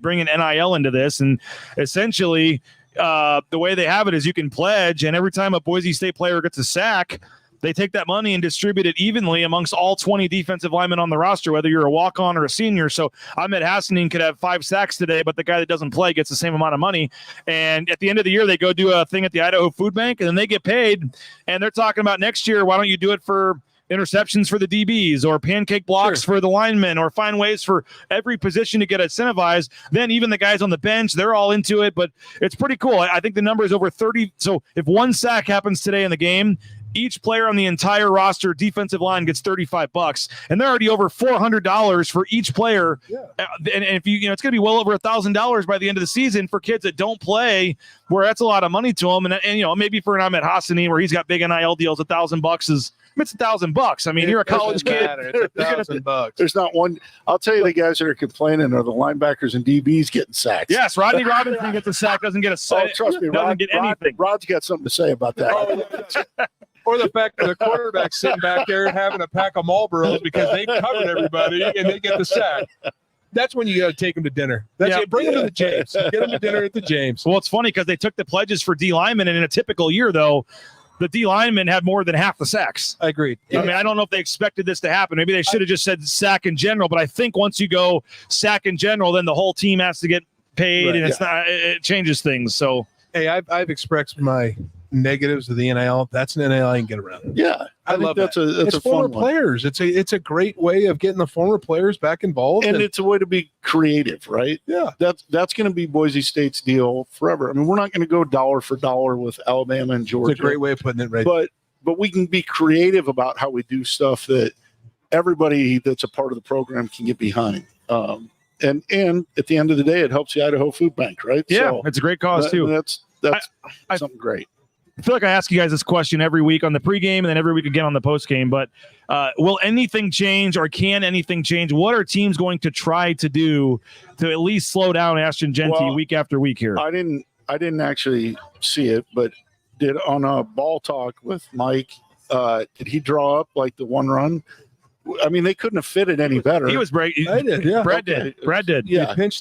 bringing NIL into this. And essentially the way they have it is you can pledge, and every time a Boise State player gets a sack, they take that money and distribute it evenly amongst all 20 defensive linemen on the roster, whether you're a walk-on or a senior. So Ahmed Hassanin could have 5 sacks today, but the guy that doesn't play gets the same amount of money. And at the end of the year, they go do a thing at the Idaho Food Bank, and then they get paid. And they're talking about next year, why don't you do it for interceptions for the DBs or pancake blocks for the linemen, or find ways for every position to get incentivized. Then even the guys on the bench, they're all into it, but it's pretty cool. I think the number is over 30. So if 1 sack happens today in the game, each player on the entire roster defensive line gets $35, and they're already over $400 for each player. Yeah. And if it's going to be well over $1,000 by the end of the season for kids that don't play, where that's a lot of money to them. And maybe for an Ahmed Hassanin where he's got big NIL deals, $1,000 is, it's $1,000. I mean, you're a college kid. It's $1,000. There's not one. I'll tell you, the guys that are complaining are the linebackers and DBs getting sacked. Yes, Rodney Robinson gets a sack, doesn't get a sack. Oh, trust me, doesn't get anything. Rod's got something to say about that. Or the fact that the quarterback's sitting back there having a pack of Marlboros because they covered everybody and they get the sack. That's when you got to take them to dinner. Bring them to the James. Get them to dinner at the James. Well, it's funny because they took the pledges for D linemen, and in a typical year, though, the D linemen have more than half the sacks. I agree. I mean, I don't know if they expected this to happen. Maybe they should have just said sack in general, but I think once you go sack in general, then the whole team has to get paid, and it changes things. So, hey, I've expressed my negatives of the NIL. That's an NIL I can get around. Yeah, I love that's that. It's a former fun players. It's a great way of getting the former players back involved, and it's a way to be creative, right? Yeah, that's going to be Boise State's deal forever. I mean, we're not going to go dollar for dollar with Alabama and Georgia. It's a great way of putting it, right? But we can be creative about how we do stuff that everybody that's a part of the program can get behind. And at the end of the day, it helps the Idaho Food Bank, right? Yeah, so it's a great cause too. That's something great. I feel like I ask you guys this question every week on the pregame and then every week again on the postgame, but will anything change, or can anything change? What are teams going to try to do to at least slow down Ashton Jeanty week after week here? I didn't actually see it, but did on a ball talk with Mike, did he draw up like the one run? I mean, they couldn't have fit it any better. He was breaking. I did, yeah. Brad did. Yeah. He pinched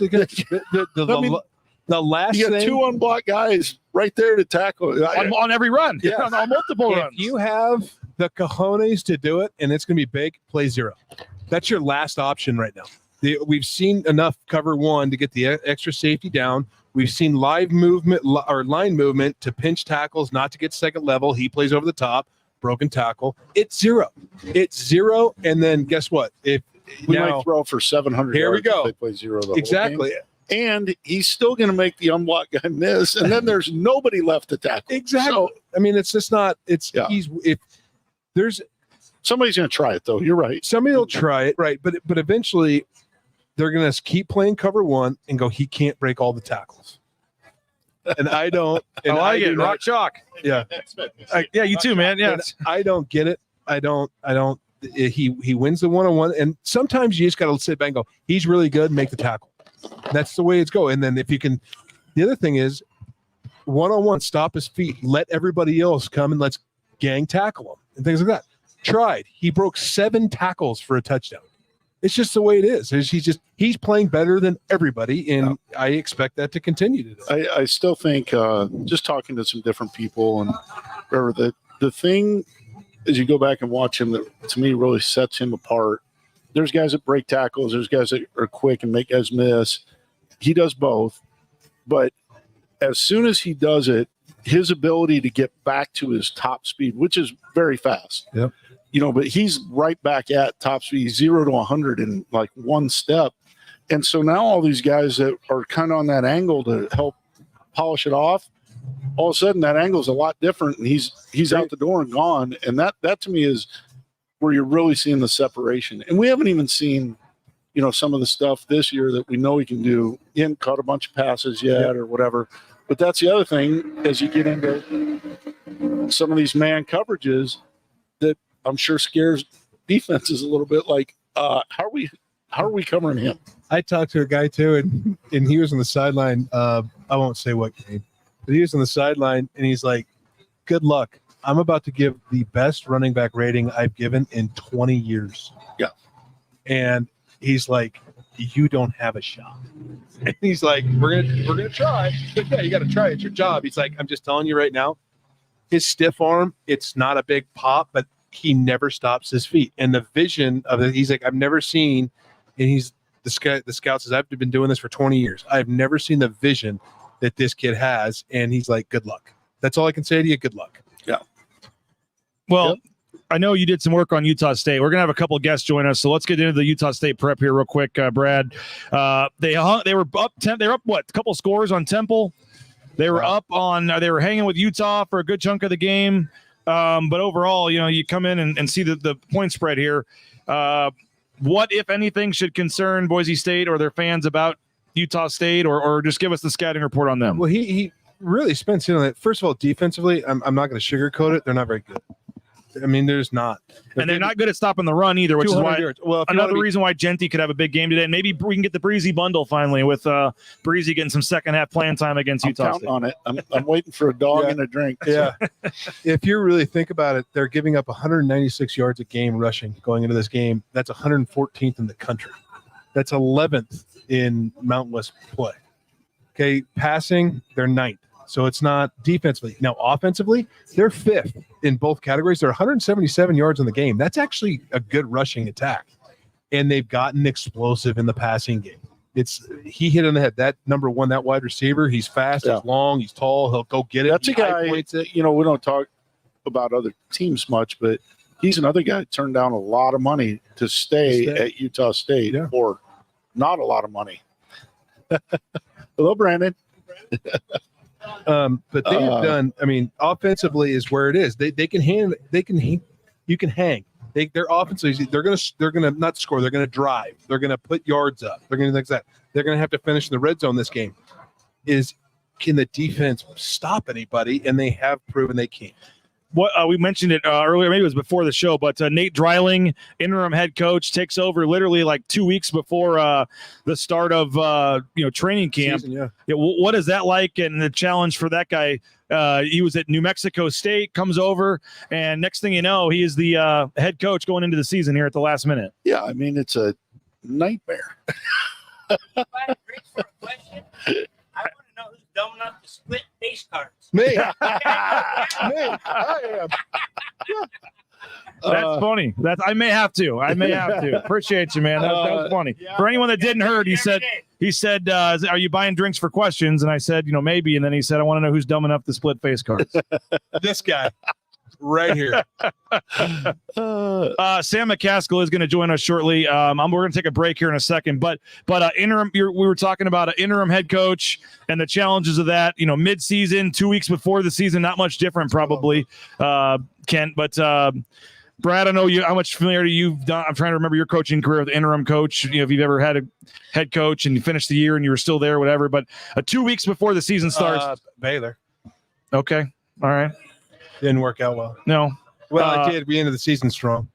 the last you got thing, 2 unblocked guys right there to tackle on every run. Yeah. on multiple runs. If you have the cojones to do it and it's going to be big, play 0. That's your last option right now. We've seen enough cover 1 to get the extra safety down. We've seen live movement or line movement to pinch tackles, not to get second level. He plays over the top, broken tackle. It's 0. It's 0. And then guess what? If we might throw for 700 here yards we go. If they play 0 the exactly. whole game. And he's still going to make the unblocked guy miss, and then there's nobody left to tackle. Exactly. So, I mean, it's just not. It's if there's somebody's going to try it though. You're right. Somebody will try it, right? But eventually, they're going to keep playing cover one and go, he can't break all the tackles. And I don't. And I like it. not, Rock chalk. Yeah. Yeah, you too, man. Yeah. I don't get it. I don't. He wins the one-on-one, and sometimes you just got to sit back and go, he's really good, and make the tackle. That's the way it's going. And then if you can, the other thing is one-on-one, stop his feet, let everybody else come and let's gang tackle him and things like that. Tried. He broke 7 tackles for a touchdown. It's just the way it is. He's playing better than everybody, and I expect that to continue today. I still think just talking to some different people and whatever, the thing as you go back and watch him that to me really sets him apart. There's guys that break tackles. There's guys that are quick and make guys miss. He does both, but as soon as he does it, his ability to get back to his top speed, which is very fast. Yep. But he's right back at top speed, 0 to 100 in like one step. And so now all these guys that are kind of on that angle to help polish it off, all of a sudden that angle is a lot different, and he's out the door and gone. And that to me is where you're really seeing the separation. And we haven't even seen, some of the stuff this year that we know he can do. He hasn't caught a bunch of passes yet or whatever. But that's the other thing as you get into some of these man coverages that I'm sure scares defenses a little bit. Like, how are we covering him? I talked to a guy too, and he was on the sideline. I won't say what game, but he was on the sideline, and he's like, "Good luck. I'm about to give the best running back rating I've given in 20 years." Yeah, and he's like, "You don't have a shot." And he's like, "We're gonna try." But yeah, you got to try. It's your job. He's like, "I'm just telling you right now, his stiff arm. It's not a big pop, but." He never stops his feet, and the vision of it. He's like, I've never seen, and he's the scout says, I've been doing this for 20 years. I've never seen the vision that this kid has, and he's like, good luck. That's all I can say to you. Good luck. Yeah. Well, I know you did some work on Utah State. We're gonna have a couple of guests join us, so let's get into the Utah State prep here real quick, Brad. They were up what? A couple scores on Temple. They were up on. They were hanging with Utah for a good chunk of the game. But overall, you come in and see the point spread here. What, if anything, should concern Boise State or their fans about Utah State, or just give us the scouting report on them? Well, he really spends in on it. First of all, defensively, I'm not going to sugarcoat it. They're not very good. I mean, there's not. And they're not good at stopping the run either, which is why another reason why Jeanty could have a big game today. And maybe we can get the Breezy bundle finally with Breezy getting some second half playing time against Utah State. On it. I'm waiting for a dog and a drink. Yeah. If you really think about it, they're giving up 196 yards a game rushing going into this game. That's 114th in the country. That's 11th in Mountain West play. Okay, passing, they're 9th. So it's not defensively. Now, offensively, they're 5th in both categories. They're 177 yards in the game. That's actually a good rushing attack. And they've gotten explosive in the passing game. He hit on the head. That number one, that wide receiver, he's fast, he's long, he's tall, he'll go get it. That's a guy, we don't talk about other teams much, but he's another guy that turned down a lot of money to stay at Utah State for not a lot of money. Hello, Brandon. But they have done. I mean, offensively is where it is. They can hang. You can hang. Their offensively, they're gonna not score. They're gonna drive. They're gonna put yards up. They're gonna do things like that. They're gonna have to finish in the red zone this game. Can the defense stop anybody? And they have proven they can. What we mentioned it earlier, maybe it was before the show, but Nate Dreiling, interim head coach, takes over literally like 2 weeks before the start of training camp. Season, what is that like? And the challenge for that guy, he was at New Mexico State, comes over, and next thing you know, he is the head coach going into the season here at the last minute. Yeah, I mean, it's a nightmare. I want to know who's dumb enough to split face cards. Me. I am. That's funny. I may have to. Appreciate you, man. That was funny. Yeah. For anyone that didn't heard, he said, are you buying drinks for questions? And I said, maybe. And then he said, I want to know who's dumb enough to split face cards. This guy right here. Sam McCaskill is going to join us shortly. We're going to take a break here in a second, but interim. We were talking about an interim head coach and the challenges of that. Mid-season, 2 weeks before the season, not much different probably, Kent. But Brad, I know you how much familiarity you've done. I'm trying to remember your coaching career with interim coach. You know, if you've ever had a head coach and you finished the year and you were still there, whatever. But 2 weeks before the season starts. Baylor. Okay. All right. Didn't work out well. No. Well, it did. We ended the season strong.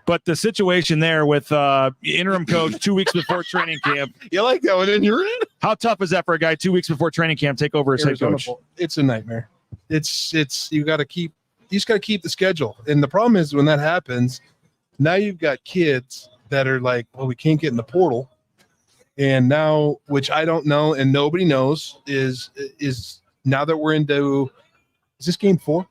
But the situation there with interim coach 2 weeks before training camp. You like that one, didn't you? How tough is that for a guy 2 weeks before training camp take over as head coach? It's a nightmare. It's you got to keep the schedule. And the problem is when that happens, now you've got kids that are like, well, we can't get in the portal. And now, which I don't know and nobody knows, is now that we're into, is this game 4?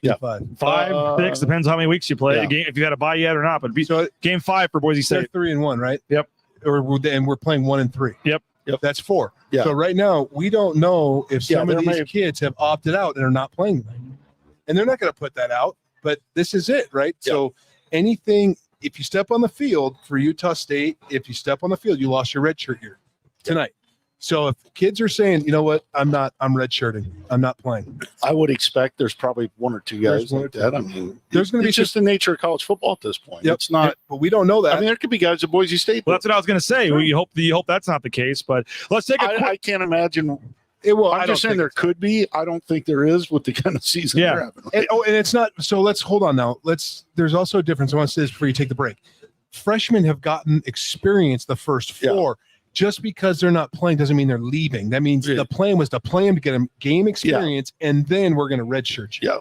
Yeah, 5, 6 depends how many weeks you play. Yeah. A game, if you had a bye yet or not. But so game 5 for Boise State. 3-1, right? Yep. And we're playing 1 and 3. Yep. That's 4. Yeah. So right now we don't know if some of these kids have opted out and are not playing, and they're not going to put that out. But this is it, right? Yeah. So anything, if you step on the field for Utah State, if you step on the field, you lost your red shirt here tonight. So if kids are saying, you know what, I'm redshirting, I'm not playing. I would expect there's probably 1 or 2 guys like that. I mean, there's going to be just the nature of college football at this point. Yep. It's not, but we don't know that. I mean, there could be guys at Boise State. Well, that's what I was going to say. We hope that's not the case. But let's take I can't imagine. I'm just saying there could be. I don't think there is with the kind of season they're having. And it's not. So let's hold on now. There's also a difference. I want to say this before you take the break. Freshmen have gotten experience the first 4. Yeah. Just because they're not playing doesn't mean they're leaving. That means the plan was to play them to get them game experience, and then we're going to redshirt you. Yeah.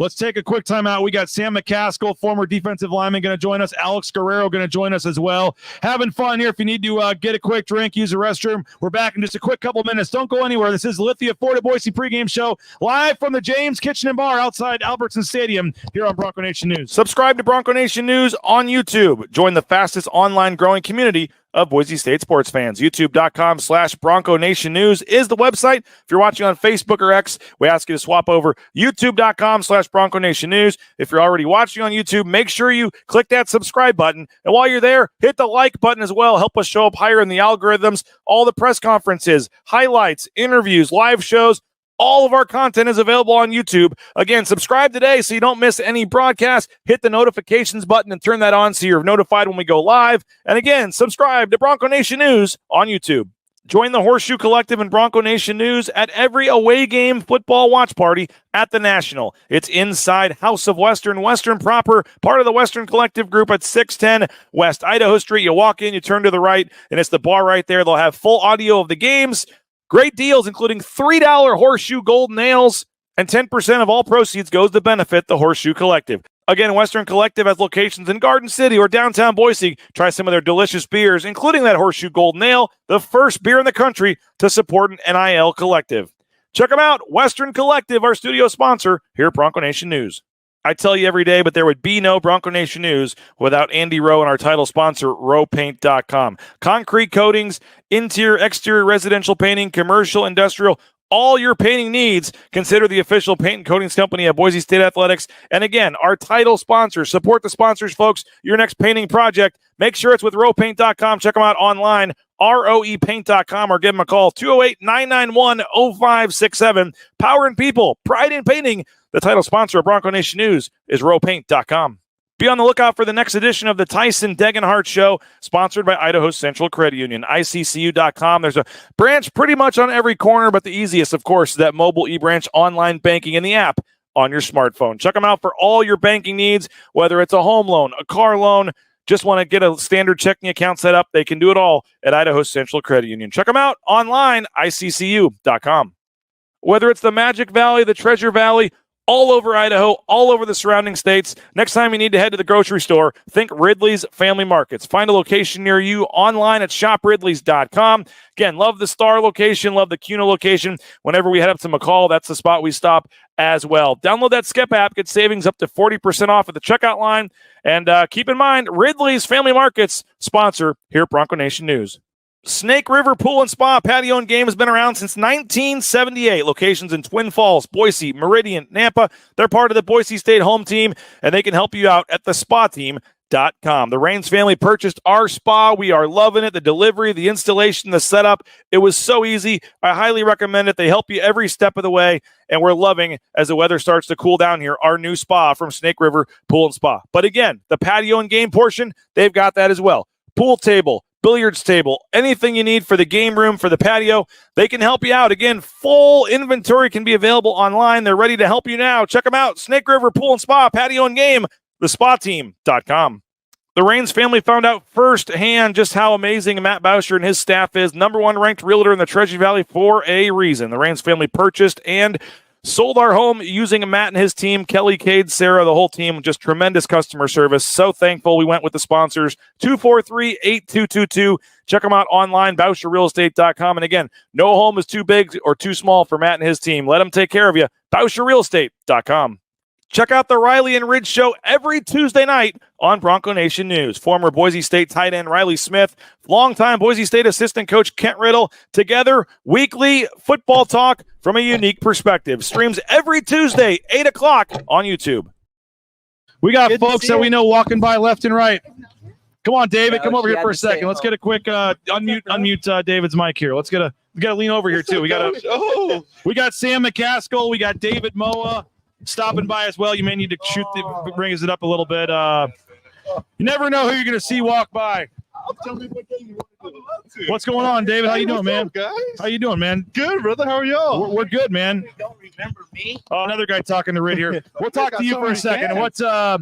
Let's take a quick timeout. We got Sam McCaskill, former defensive lineman, going to join us. Alex Guerrero going to join us as well. Having fun here. If you need to get a quick drink, use the restroom. We're back in just a quick couple minutes. Don't go anywhere. This is Lithia Ford Boise pregame show live from the James Kitchen and Bar outside Albertsons Stadium here on Bronco Nation News. Subscribe to Bronco Nation News on YouTube. Join the fastest online growing community of Boise State sports fans. YouTube.com/Bronco Nation News is the website. If you're watching on Facebook or X, we ask you to swap over YouTube.com/Bronco Nation News. If you're already watching on YouTube, make sure you click that subscribe button. And while you're there, hit the like button as well. Help us show up higher in the algorithms. All the press conferences, highlights, interviews, live shows, all of our content is available on YouTube. Again, subscribe today so you don't miss any broadcast. Hit the notifications button and turn that on so you're notified when we go live. And again, subscribe to Bronco Nation News on YouTube. Join the Horseshoe Collective and Bronco Nation News at every away game football watch party at the National. It's inside House of Western proper, part of the Western Collective group at 610 West Idaho Street. You walk in, you turn to the right, and it's the bar right there. They'll have full audio of the games. Great deals, including $3 Horseshoe Gold Nails, and 10% of all proceeds goes to benefit the Horseshoe Collective. Again, Western Collective has locations in Garden City or downtown Boise. Try some of their delicious beers, including that Horseshoe Gold Nail, the first beer in the country to support an NIL collective. Check them out, Western Collective, our studio sponsor here at Bronco Nation News. I tell you every day, but there would be no Bronco Nation News without Andy Rowe and our title sponsor, rowpaint.com. Concrete coatings, interior, exterior, residential painting, commercial, industrial, all your painting needs. Consider the official paint and coatings company of Boise State Athletics. And again, our title sponsor. Support the sponsors, folks. Your next painting project, make sure it's with rowpaint.com. Check them out online, roepaint.com, or give them a call, 208-991-0567. Power and people, pride in painting. The title sponsor of Bronco Nation News is rowpaint.com. Be on the lookout for the next edition of the Tyson Degenhart Show, sponsored by Idaho Central Credit Union, ICCU.com. There's a branch pretty much on every corner, but the easiest, of course, is that mobile eBranch online banking and the app on your smartphone. Check them out for all your banking needs, whether it's a home loan, a car loan, just want to get a standard checking account set up. They can do it all at Idaho Central Credit Union. Check them out online, ICCU.com. Whether it's the Magic Valley, the Treasure Valley, all over Idaho, all over the surrounding states. Next time you need to head to the grocery store, think Ridley's Family Markets. Find a location near you online at shopridleys.com. Again, love the Star location, love the Cuna location. Whenever we head up to McCall, that's the spot we stop as well. Download that Skep app, get savings up to 40% off at the checkout line. And keep in mind, Ridley's Family Markets sponsor here at Bronco Nation News. Snake River Pool and Spa Patio and Game has been around since 1978. Locations in Twin Falls, Boise, Meridian, Nampa. They're part of the Boise State home team, and they can help you out at the spa team The Rains family purchased our spa. We are loving it. The delivery, the installation, the setup. It was so easy. I highly recommend it. They help you every step of the way, and we're loving, as the weather starts to cool down here, our new spa from Snake River Pool and Spa. But again, the patio and game portion, they've got that as well. Pool table, billiards table, anything you need for the game room, for the patio, they can help you out. Again, full inventory can be available online. They're ready to help you now. Check them out. Snake River Pool and Spa, patio and game, thespateam.com. The Rains family found out firsthand just how amazing Matt Bauscher and his staff is. Number 1 ranked realtor in the Treasure Valley for a reason. The Rains family purchased and sold our home using Matt and his team, Kelly, Cade, Sarah, the whole team, just tremendous customer service. So thankful we went with the sponsors, 243-8222. Check them out online, BauscherRealEstate.com. And again, no home is too big or too small for Matt and his team. Let them take care of you, BauscherRealEstate.com. Check out the Riley and Ridge Show every Tuesday night on Bronco Nation News. Former Boise State tight end Riley Smith, longtime Boise State assistant coach Kent Riddle, together, weekly football talk from a unique perspective. Streams every Tuesday, 8 o'clock on YouTube. We got folks that we know walking by left and right. Come on, David. Come over here for a second. Let's get a quick unmute David's mic here. We got to lean over here too. We got Sam McCaskill. We got David Moa stopping by as well. You may need to bring it up a little bit. You never know who you're going to see walk by. What's going on, David? How you doing, man? Guys? How you doing, man? Good, brother. How are y'all? We're good, man. You don't remember me? Oh, another guy talking to Rid here. We'll talk to you for a second. What are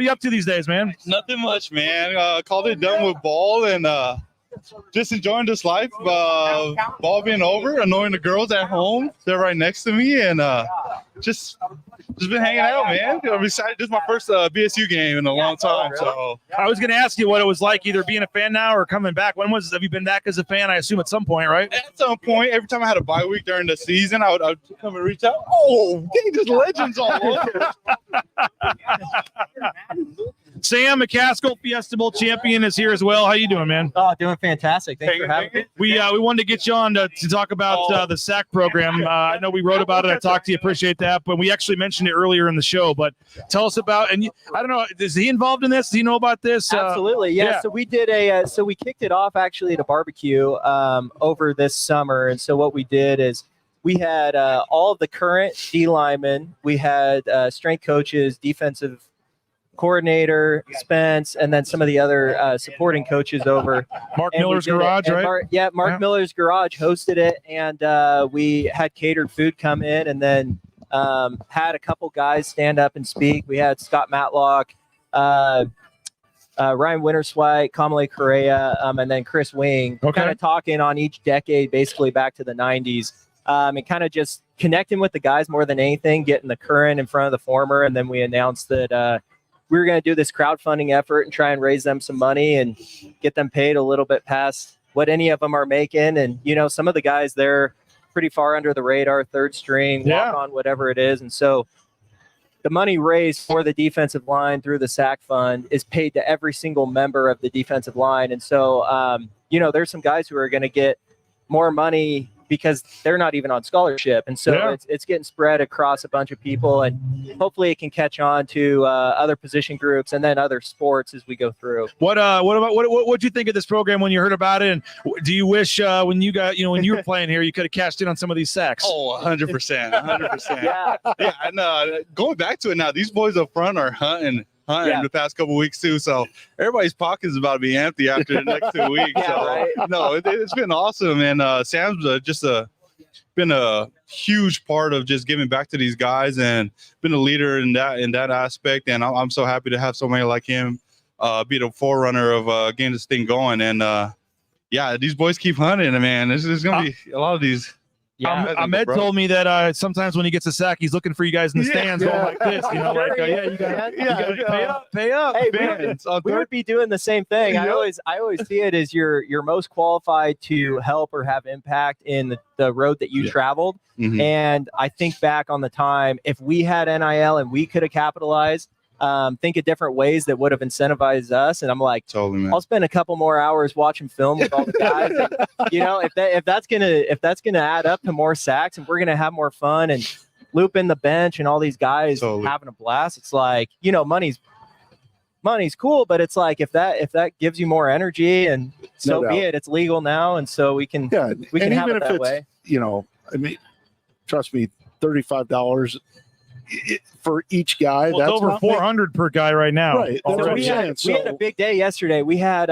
you up to these days, man? Nothing much, man. Called it done with ball and just enjoying this life. Ball being over, annoying the girls at home. They're right next to me, and just been hanging out, man. I'm excited. This is my first BSU game in a long time. So I was going to ask you what it was like, either being a fan now or coming back. Have you been back as a fan? I assume at some point, right? At some point, every time I had a bye week during the season, I would come and reach out. Oh, dang, there's legends all over. Sam McCaskill, Fiesta Bowl champion, is here as well. How you doing, man? Oh, doing fantastic. Thanks for having me. We wanted to get you on to talk about the SAC program. I know we wrote about it. I talked to you. Appreciate that. But we actually mentioned it earlier in the show. But tell us about, and I don't know, is he involved in this? Do you know about this? Absolutely. Yeah. So we did so we kicked it off actually at a barbecue over this summer. And so what we did is we had all of the current D linemen. We had strength coaches, defensive coordinator, Spence, and then some of the other supporting coaches over. Mark Miller's Garage, right? Mark Miller's Garage hosted it, and we had catered food come in, and then had a couple guys stand up and speak. We had Scott Matlock, Ryan Winterswite, Kamale Correa, and then Chris Wing, kind of talking on each decade, basically back to the 90s, and kind of just connecting with the guys more than anything, getting the current in front of the former, and then we announced that we were going to do this crowdfunding effort and try and raise them some money and get them paid a little bit past what any of them are making. And, you know, some of the guys, they're pretty far under the radar, third string, walk on, whatever it is. And so the money raised for the defensive line through the SAC fund is paid to every single member of the defensive line. And so, you know, there's some guys who are going to get more money because they're not even on scholarship. And so it's getting spread across a bunch of people, and hopefully it can catch on to other position groups and then other sports as we go through. What'd you think of this program when you heard about it? And do you wish when you were playing here, you could have cashed in on some of these sacks? Oh, 100%. 100%. Yeah. And going back to it now, these boys up front are hunting the past couple of weeks too, so everybody's pockets is about to be empty after the next 2 weeks. No, it's been awesome, and Sam's been a huge part of just giving back to these guys and been a leader in that aspect. And I'm so happy to have so many like him be the forerunner of getting this thing going. And these boys keep hunting, man. There's gonna be a lot of these. Yeah, Ahmed told me that sometimes when he gets a sack, he's looking for you guys in the stands going like this. You know, like, you gotta pay up. Hey, we would be doing the same thing. I always see it as you're most qualified to help or have impact in the road that you traveled. Mm-hmm. And I think back on the time, if we had NIL and we could have capitalized, think of different ways that would have incentivized us. And I'm like, totally, man. I'll spend a couple more hours watching film with all the guys. And, you know, if that's gonna add up to more sacks and we're gonna have more fun and loop in the bench and all these guys having a blast, it's like, you know, money's money's cool, but it's like if that gives you more energy, and so be it. It's legal now, and so we can have it that way. I mean, trust me, $35 for each guy. Well, that's it's over 400 per guy right now. Right. That's what I'm we saying. had a big day yesterday. We had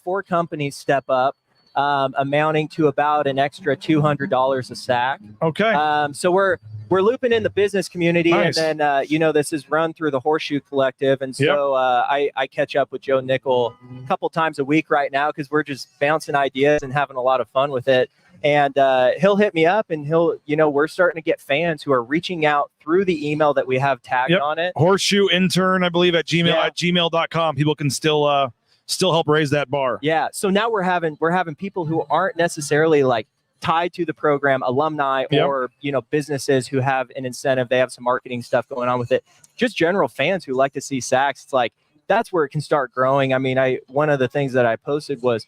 4 companies step up, amounting to about an extra $200 a sack. Okay. So we're looping in the business community, Nice. and then this is run through the Horseshoe Collective, and so I catch up with Joe Nickel a couple times a week right now because we're just bouncing ideas and having a lot of fun with it. And he'll hit me up, and we're starting to get fans who are reaching out through the email that we have tagged on it. Horseshoe intern, I believe, at gmail.com. People can still help raise that bar. Yeah. So now we're having people who aren't necessarily like tied to the program, alumni or businesses who have an incentive. They have some marketing stuff going on with it. Just general fans who like to see sacks. It's like that's where it can start growing. I mean, one of the things that I posted was,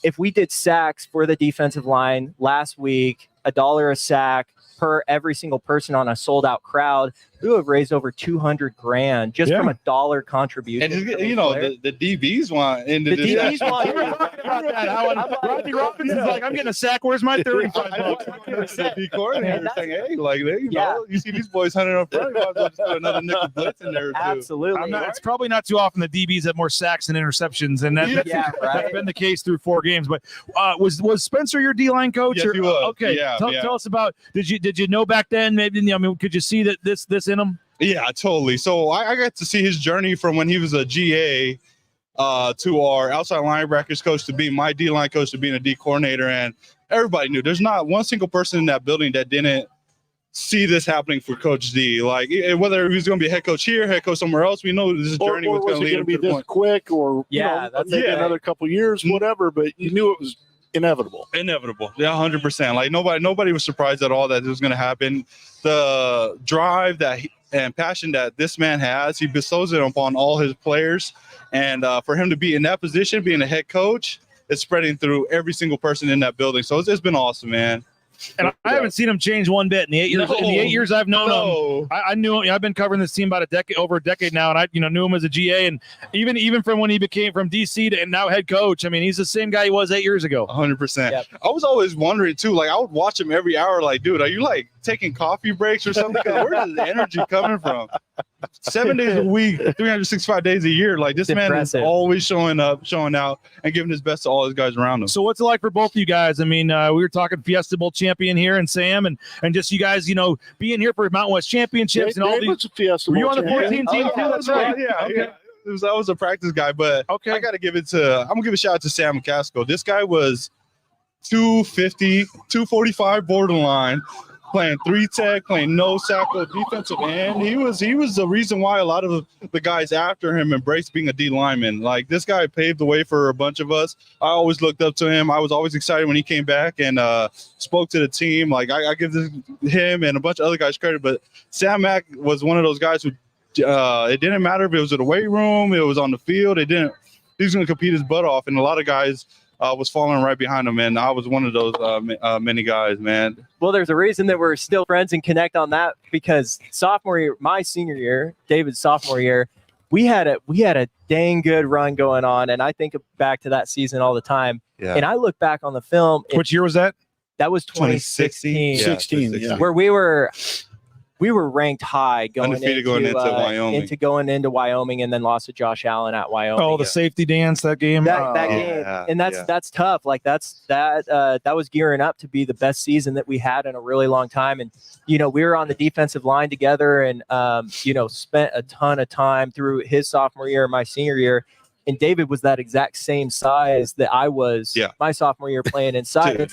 if we did sacks for the defensive line last week, $1 a sack per every single person on a sold out crowd, we would have raised over $200,000 just from $1 contribution. And the DBs want into the this. DBs want. Rodney Robinson's like, I'm getting a sack. Where's my 35 bucks? The coordinator saying, hey, like you see these boys hunting up front, might as well just put another nickel blitz in there too. Absolutely. It's probably not too often the DBs have more sacks and interceptions, and that's been the case through 4 games. But was Spencer your D-line coach? Yes, he was. Okay, tell us about. Did you know back then? Maybe could you see that this in him? Yeah, totally. So I got to see his journey from when he was a GA to our outside linebackers coach to being my D-line coach to being a D coordinator, and everybody knew there's not one single person in that building that didn't see this happening for Coach D. Like whether he was going to be a head coach here, head coach somewhere else, we know this journey was going to be this quick, or maybe another couple years, whatever. But you knew it was inevitable. Yeah, 100%. Like nobody was surprised at all that it was going to happen. The drive and passion that this man has, he bestows it upon all his players, and for him to be in that position, being a head coach, it's spreading through every single person in that building. So it's been awesome, man. And I haven't seen him change one bit in the 8 years. In the 8 years I've known him, I knew him. I've been covering this team about over a decade now, and I knew him as a GA, and even from when he became from DC and now head coach. I mean, he's the same guy he was 8 years ago. 100%. Yep. I was always wondering too. Like I would watch him every hour. Like, dude, are you like taking coffee breaks or something? Where's the energy coming from? 7 days a week, 365 days a year. Like this man is always showing up, showing out, and giving his best to all his guys around him. So what's it like for both of you guys? I mean, we were talking Fiesta Bowl champion here, and Sam, and just you guys, being here for Mountain West championships and all these. Fiesta were you Bowl on the 14 team too? That's right. Yeah. Okay. I was a practice guy, but I got to give it to. I'm gonna give a shout out to Sam McCaskill. This guy was 250, 245 borderline. Playing 3-tech, playing no tackle, defensive end. He was the reason why a lot of the guys after him embraced being a D lineman. Like this guy paved the way for a bunch of us. I always looked up to him. I was always excited when he came back and spoke to the team. Like I give him and a bunch of other guys credit, but Sam Mack was one of those guys who it didn't matter if it was in the weight room, it was on the field. He was going to compete his butt off, and a lot of guys was following right behind him, and I was one of those many guys, man. Well, there's a reason that we're still friends and connect on that, because sophomore year, my senior year, David's sophomore year, we had a dang good run going on, and I think back to that season all the time. Yeah. And I look back on the film. Which year was that? That was 2016. 16, where we were ranked high going into Wyoming, and then lost to Josh Allen at Wyoming. Oh, the safety dance, that game. That game. And that's tough. Like that was gearing up to be the best season that we had in a really long time. And we were on the defensive line together, and spent a ton of time through his sophomore year, my senior year. And David was that exact same size that I was my sophomore year playing inside. Dude,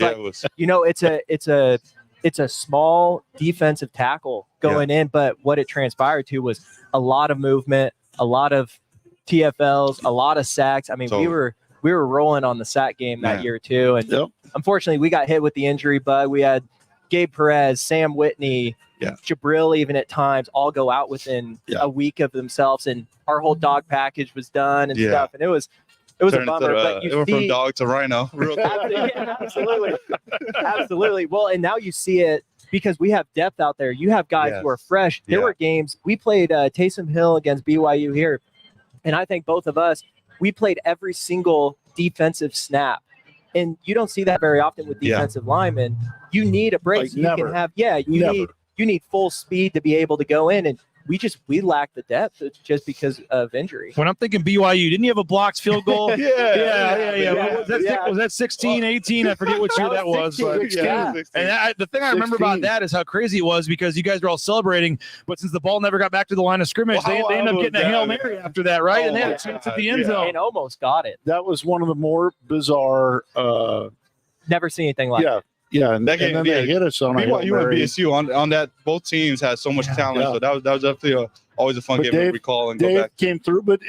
it's a small defensive tackle going in, but what it transpired to was a lot of movement, a lot of TFLs, a lot of sacks. I mean, we were rolling on the sack game that year too. And unfortunately, we got hit with the injury bug. We had Gabe Perez, Sam Whitney, Jabril even at times all go out within a week of themselves, and our whole dog package was done and stuff. And it was a bummer. But it went from dog to rhino. Absolutely. Well, and now you see it because we have depth out there. You have guys who are fresh. There were games we played Taysom Hill against BYU here. And I think both of us, we played every single defensive snap. And you don't see that very often with defensive linemen. You need a break. Like so you never. can have, you need full speed to be able to go in. And we lack the depth just because of injury. When I'm thinking BYU, didn't you have a blocked field goal? Yeah. Was that 16, 18? I forget which year that was. 16. And the thing I remember about that is how crazy it was because you guys were all celebrating, but since the ball never got back to the line of scrimmage, they ended up getting a Hail Mary after that, right? And they had a chance at the end zone. And almost got it. That was one of the more bizarre. Never seen anything like that. Yeah, and That game, then they hit us on a Hail BYU and Mary. BSU on that. Both teams had so much talent, so that was definitely always a fun game to recall and go Dave back. came through, but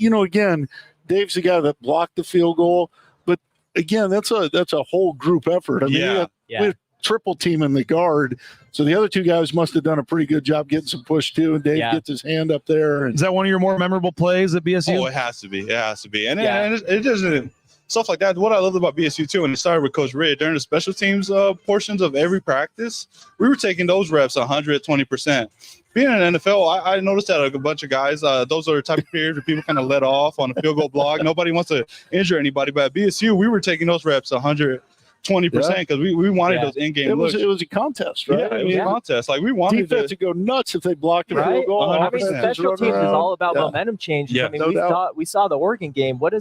again, Dave's the guy that blocked the field goal. But again, that's a whole group effort. I mean, we triple team in the guard, so the other two guys must have done a pretty good job getting some push too. And Dave gets his hand up there. Is that one of your more memorable plays at BSU? Oh, it has to be. It has to be, and it doesn't. Stuff like that. What I loved about BSU too, and it started with Coach Ridd during the special teams portions of every practice, we were taking those reps 120%. Being in the NFL, I noticed that a bunch of guys, those are the type of periods where people kind of let off on a field goal block. Nobody wants to injure anybody, but at BSU, we were taking those reps 120% because we wanted those in-game looks. It was a contest, right? Yeah, it was a contest. Like we wanted defense to go nuts if they blocked a field goal. I mean, special teams is all about momentum changes. Yeah, I mean, we saw the Oregon game. What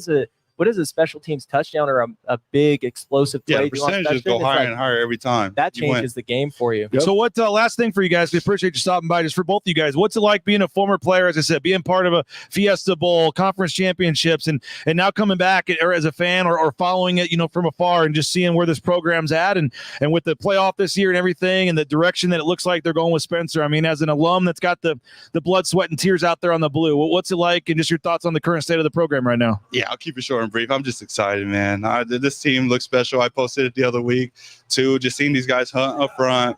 is a special teams touchdown or a big explosive play? Yeah, the percentages go higher and higher every time. That changes the game for you. So what last thing for you guys, we appreciate you stopping by just for both of you guys. What's it like being a former player, as I said, being part of a Fiesta Bowl, conference championships, and now coming back or as a fan or following it, from afar and just seeing where this program's at and with the playoff this year and everything and the direction that it looks like they're going with Spencer. I mean, as an alum that's got the blood, sweat, and tears out there on the blue, what's it like and just your thoughts on the current state of the program right now? Yeah, I'll keep it short and brief. I'm just excited, man. This team looks special. I posted it the other week too. Just seeing these guys hunt up front.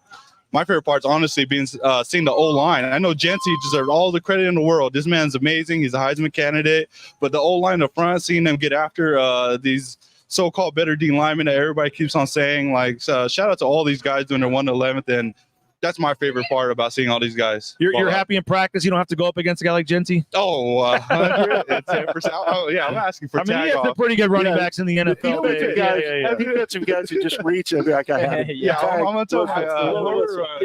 My favorite part's honestly being seeing the O-line. I know Jeanty deserved all the credit in the world. This man's amazing. He's a Heisman candidate. But the O-line up front, seeing them get after these so-called better D linemen that everybody keeps on saying, shout out to all these guys doing their 1 to 11th, and that's my favorite part about seeing all these guys. You're happy in practice. You don't have to go up against a guy like Jeanty. 10%. Oh, yeah, I'm asking for. I mean, he has the pretty good running backs in the NFL. Have you got some guys who just reach and be like, I have it. I'm gonna tell my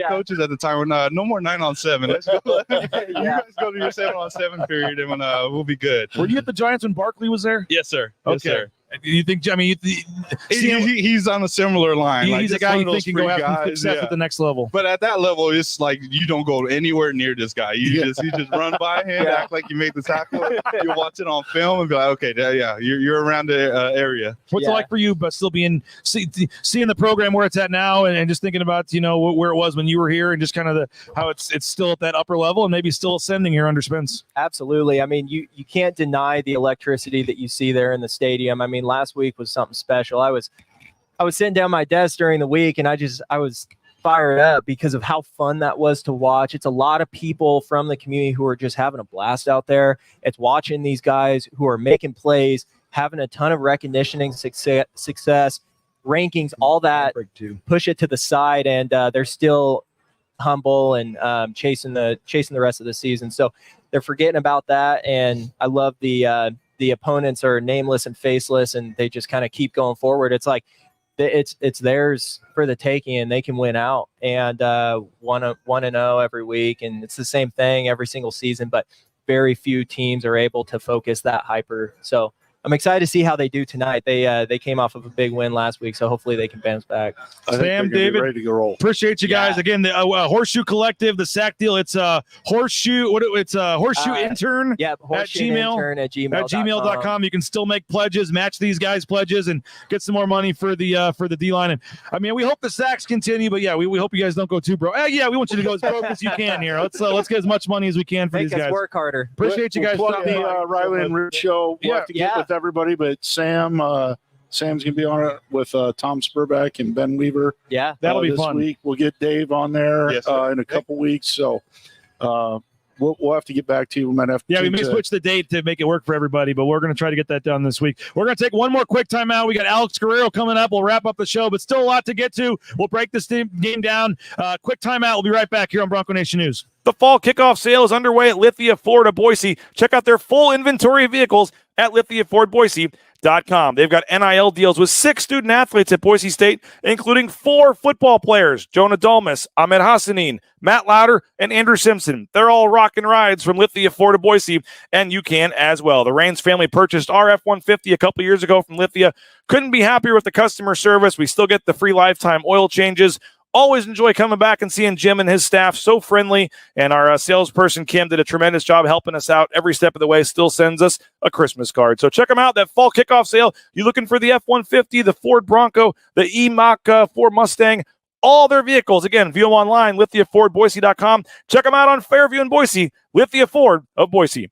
coaches at the time, no more 9-on-7. Let's go. You guys go to your 7-on-7 period, and we'll be good. Were you at the Giants when Barkley was there? Yes, sir. Okay. Yes, sir. Do you think? I mean, he's on a similar line. He's a guy you think can go have some success at the next level. But at that level, it's like you don't go anywhere near this guy. You just run by him, act like you made the tackle. You watch it on film and be like, okay, you're around the area. What's it like for you, but still seeing the program where it's at now, and just thinking about where it was when you were here, and just kind of how it's still at that upper level and maybe still ascending here under Spence. Absolutely. I mean, you can't deny the electricity that you see there in the stadium. I mean, last week was something special. I was sitting down my desk during the week, and I was fired up because of how fun that was to watch. It's a lot of people from the community who are just having a blast out there. It's watching these guys who are making plays, having a ton of recognition and success, rankings, all that. Push it to the side, and they're still humble and chasing the rest of the season. So they're forgetting about that, and I love the opponents are nameless and faceless, and they just kind of keep going forward. It's like it's theirs for the taking, and they can win out and 1-0 every week, and it's the same thing every single season. But very few teams are able to focus that hyper. So I'm excited to see how they do tonight. They came off of a big win last week, so hopefully they can bounce back. Sam, David, ready to go roll. Appreciate you guys again. The Horseshoe Collective, the sack deal. It's horseshoe. It's horseshoe intern. Yeah, horseshoe intern at gmail.com. You can still make pledges, match these guys' pledges, and get some more money for the D line. And I mean, we hope the sacks continue, but we hope you guys don't go too broke. We want you to go as broke as you can here. Let's get as much money as we can for these guys. Work harder. Appreciate you guys. Plug the Riley and Rich show. We'll have to get with everybody, but Sam's gonna be on it with Tom Spurback and Ben Weaver. Yeah, that'll be this fun. Week we'll get Dave on there in a couple weeks. So we'll have to get back to you. We might have to. We may switch the date to make it work for everybody, but we're going to try to get that done this week. We're going to take one more quick timeout. We got Alex Guerrero coming up. We'll wrap up the show, but still a lot to get to. We'll break this game down. Quick timeout. We'll be right back here on Bronco Nation News. The fall kickoff sale is underway at Lithia, Florida, Boise. Check out their full inventory of vehicles at lithiafordboise.com. They've got NIL deals with 6 student athletes at Boise State, including 4 football players, Jonah Dalmas, Ahmed Hassanin, Matt Lauder, and Andrew Simpson. They're all rocking rides from Lithia, Florida, Boise, and you can as well. The Raines family purchased our F-150 a couple years ago from Lithia. Couldn't be happier with the customer service. We still get the free lifetime oil changes. Always enjoy coming back and seeing Jim and his staff, so friendly. And our salesperson, Kim, did a tremendous job helping us out every step of the way, still sends us a Christmas card. So check them out, that fall kickoff sale. You looking for the F-150, the Ford Bronco, the E-Mach Ford Mustang, all their vehicles. Again, view them online, lithiafordboise.com. Check them out on Fairview in Boise, Lithia Ford of Boise.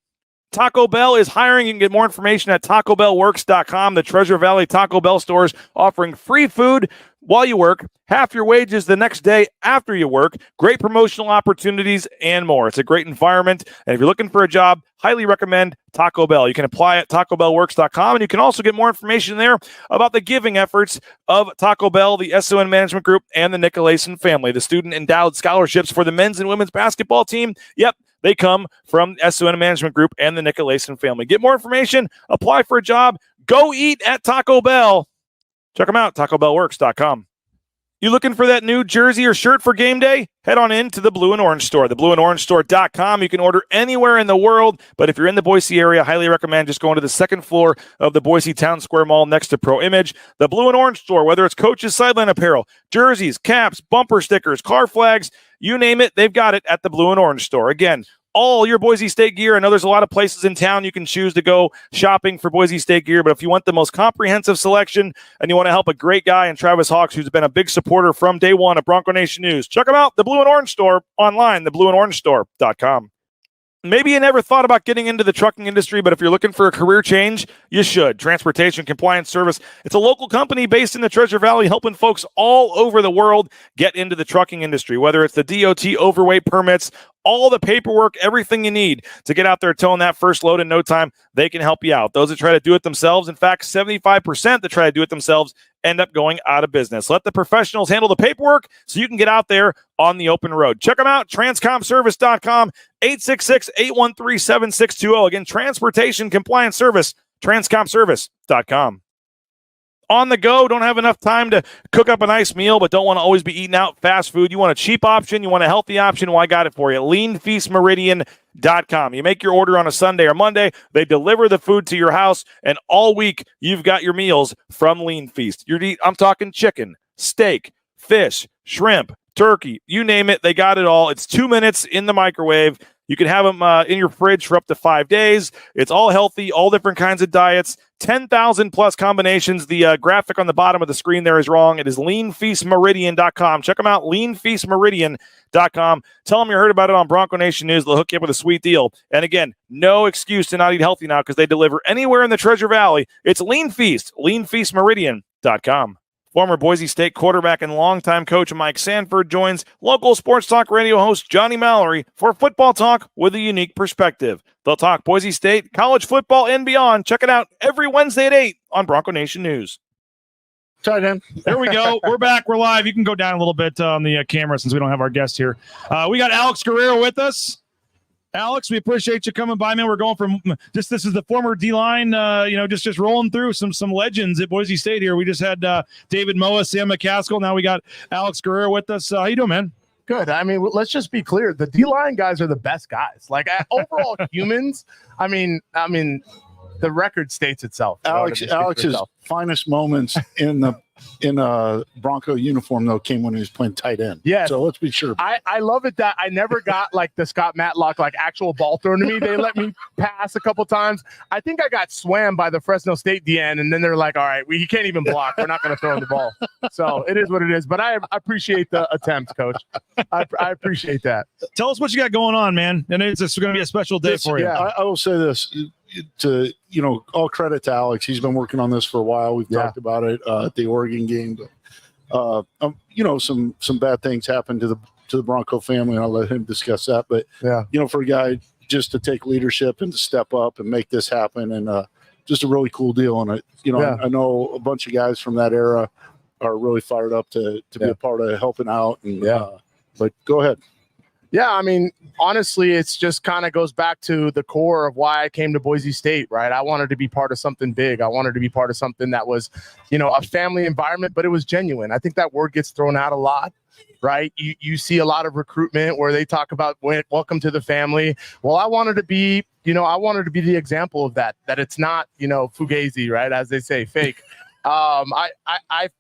Taco Bell is hiring. You can get more information at TacoBellWorks.com. The Treasure Valley Taco Bell stores offering free food while you work, half your wages the next day after you work, great promotional opportunities, and more. It's a great environment, and if you're looking for a job, highly recommend Taco Bell. You can apply at TacoBellWorks.com, and you can also get more information there about the giving efforts of Taco Bell, the SON Management Group, and the Nicolason family. The student endowed scholarships for the men's and women's basketball team, yep, they come from SON Management Group and the Nicolason family. Get more information, apply for a job, go eat at Taco Bell. Check them out, TacoBellWorks.com. You looking for that new jersey or shirt for game day? Head on in to the Blue and Orange Store, theblueandorangestore.com. You can order anywhere in the world, but if you're in the Boise area, I highly recommend just going to the second floor of the Boise Town Square Mall next to Pro Image. The Blue and Orange Store, whether it's coaches' sideline apparel, jerseys, caps, bumper stickers, car flags, you name it, they've got it at the Blue and Orange Store. Again, all your Boise State gear. I know there's a lot of places in town you can choose to go shopping for Boise State gear, but if you want the most comprehensive selection and you want to help a great guy in Travis Hawks, who's been a big supporter from day one of Bronco Nation News, check them out, the Blue and Orange Store, online, theblueandorangestore.com. Maybe you never thought about getting into the trucking industry, but if you're looking for a career change, you should. Transportation Compliance Service. It's a local company based in the Treasure Valley, helping folks all over the world get into the trucking industry, whether it's the DOT overweight permits, all the paperwork, everything you need to get out there towing that first load in no time, they can help you out. Those that try to do it themselves, in fact, 75% that try to do it themselves end up going out of business. Let the professionals handle the paperwork so you can get out there on the open road. Check them out, transcomservice.com, 866-813-7620. Again, Transportation Compliance Service, transcomservice.com. On the go, don't have enough time to cook up a nice meal, but don't want to always be eating out fast food. You want a cheap option, you want a healthy option, well, I got it for you. LeanFeastMeridian.com. You make your order on a Sunday or Monday, they deliver the food to your house, and all week you've got your meals from Lean Feast. I'm talking chicken, steak, fish, shrimp, turkey, you name it, they got it all. It's 2 minutes in the microwave. You can have them in your fridge for up to 5 days. It's all healthy, all different kinds of diets, 10,000 plus combinations. The graphic on the bottom of the screen there is wrong. It is leanfeastmeridian.com. Check them out, leanfeastmeridian.com. Tell them you heard about it on Bronco Nation News. They'll hook you up with a sweet deal. And again, no excuse to not eat healthy now because they deliver anywhere in the Treasure Valley. It's Lean Feast, leanfeastmeridian.com. Former Boise State quarterback and longtime coach Mike Sanford joins local sports talk radio host Johnny Mallory for football talk with a unique perspective. They'll talk Boise State, college football, and beyond. Check it out every Wednesday at 8 on Bronco Nation News. Tight end. There we go. We're back. We're live. You can go down a little bit on the camera since we don't have our guest here. We got Alex Guerrero with us. Alex, we appreciate you coming by, man. We're going from this is the former D-line, just rolling through some legends at Boise State here. We just had David Moa, Sam McCaskill. Now we got Alex Guerrero with us. How you doing, man? Good. I mean, let's just be clear. The D-line guys are the best guys. Like overall humans, I mean, the record states itself. Alex's finest moments in a Bronco uniform though came when he was playing tight end. Yeah. So let's be sure. I love it that I never got like the Scott Matlock like actual ball thrown to me. They let me pass a couple times. I think I got swam by the Fresno State DN, and then they're like, "All right, he can't even block. We're not going to throw him the ball." So it is what it is. But I appreciate the attempt, Coach. I appreciate that. Tell us what you got going on, man. And it's going to be a special day for you. Yeah, I will say this. To all credit to Alex. He's been working on this for a while. We've talked about it at the Oregon game. But, some bad things happened to the Bronco family, and I'll let him discuss that. But for a guy just to take leadership and to step up and make this happen, and just a really cool deal. And I know a bunch of guys from that era are really fired up to be a part of helping out. And but go ahead. Yeah, I mean, honestly, it's just kind of goes back to the core of why I came to Boise State, right? I wanted to be part of something big. I wanted to be part of something that was, a family environment, but it was genuine. I think that word gets thrown out a lot, right? You see a lot of recruitment where they talk about welcome to the family. Well, I wanted to be the example of that it's not, fugazi, right? As they say, fake. I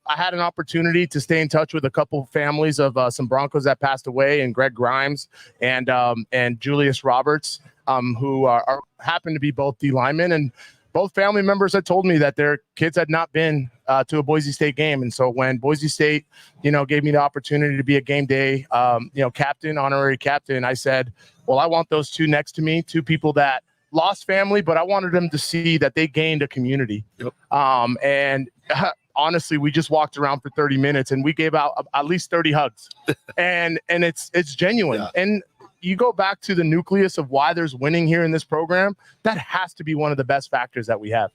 had an opportunity to stay in touch with a couple families of some Broncos that passed away, and Greg Grimes and Julius Roberts, who happen to be both D linemen, and both family members had told me that their kids had not been to a Boise State game. And so when Boise State, gave me the opportunity to be a game day, captain, honorary captain, I said, well, I want those two next to me, two people that lost family, but I wanted them to see that they gained a community. Yep. And honestly, we just walked around for 30 minutes and we gave out at least 30 hugs, and it's genuine. Yeah. And you go back to the nucleus of why there's winning here in this program. That has to be one of the best factors that we have,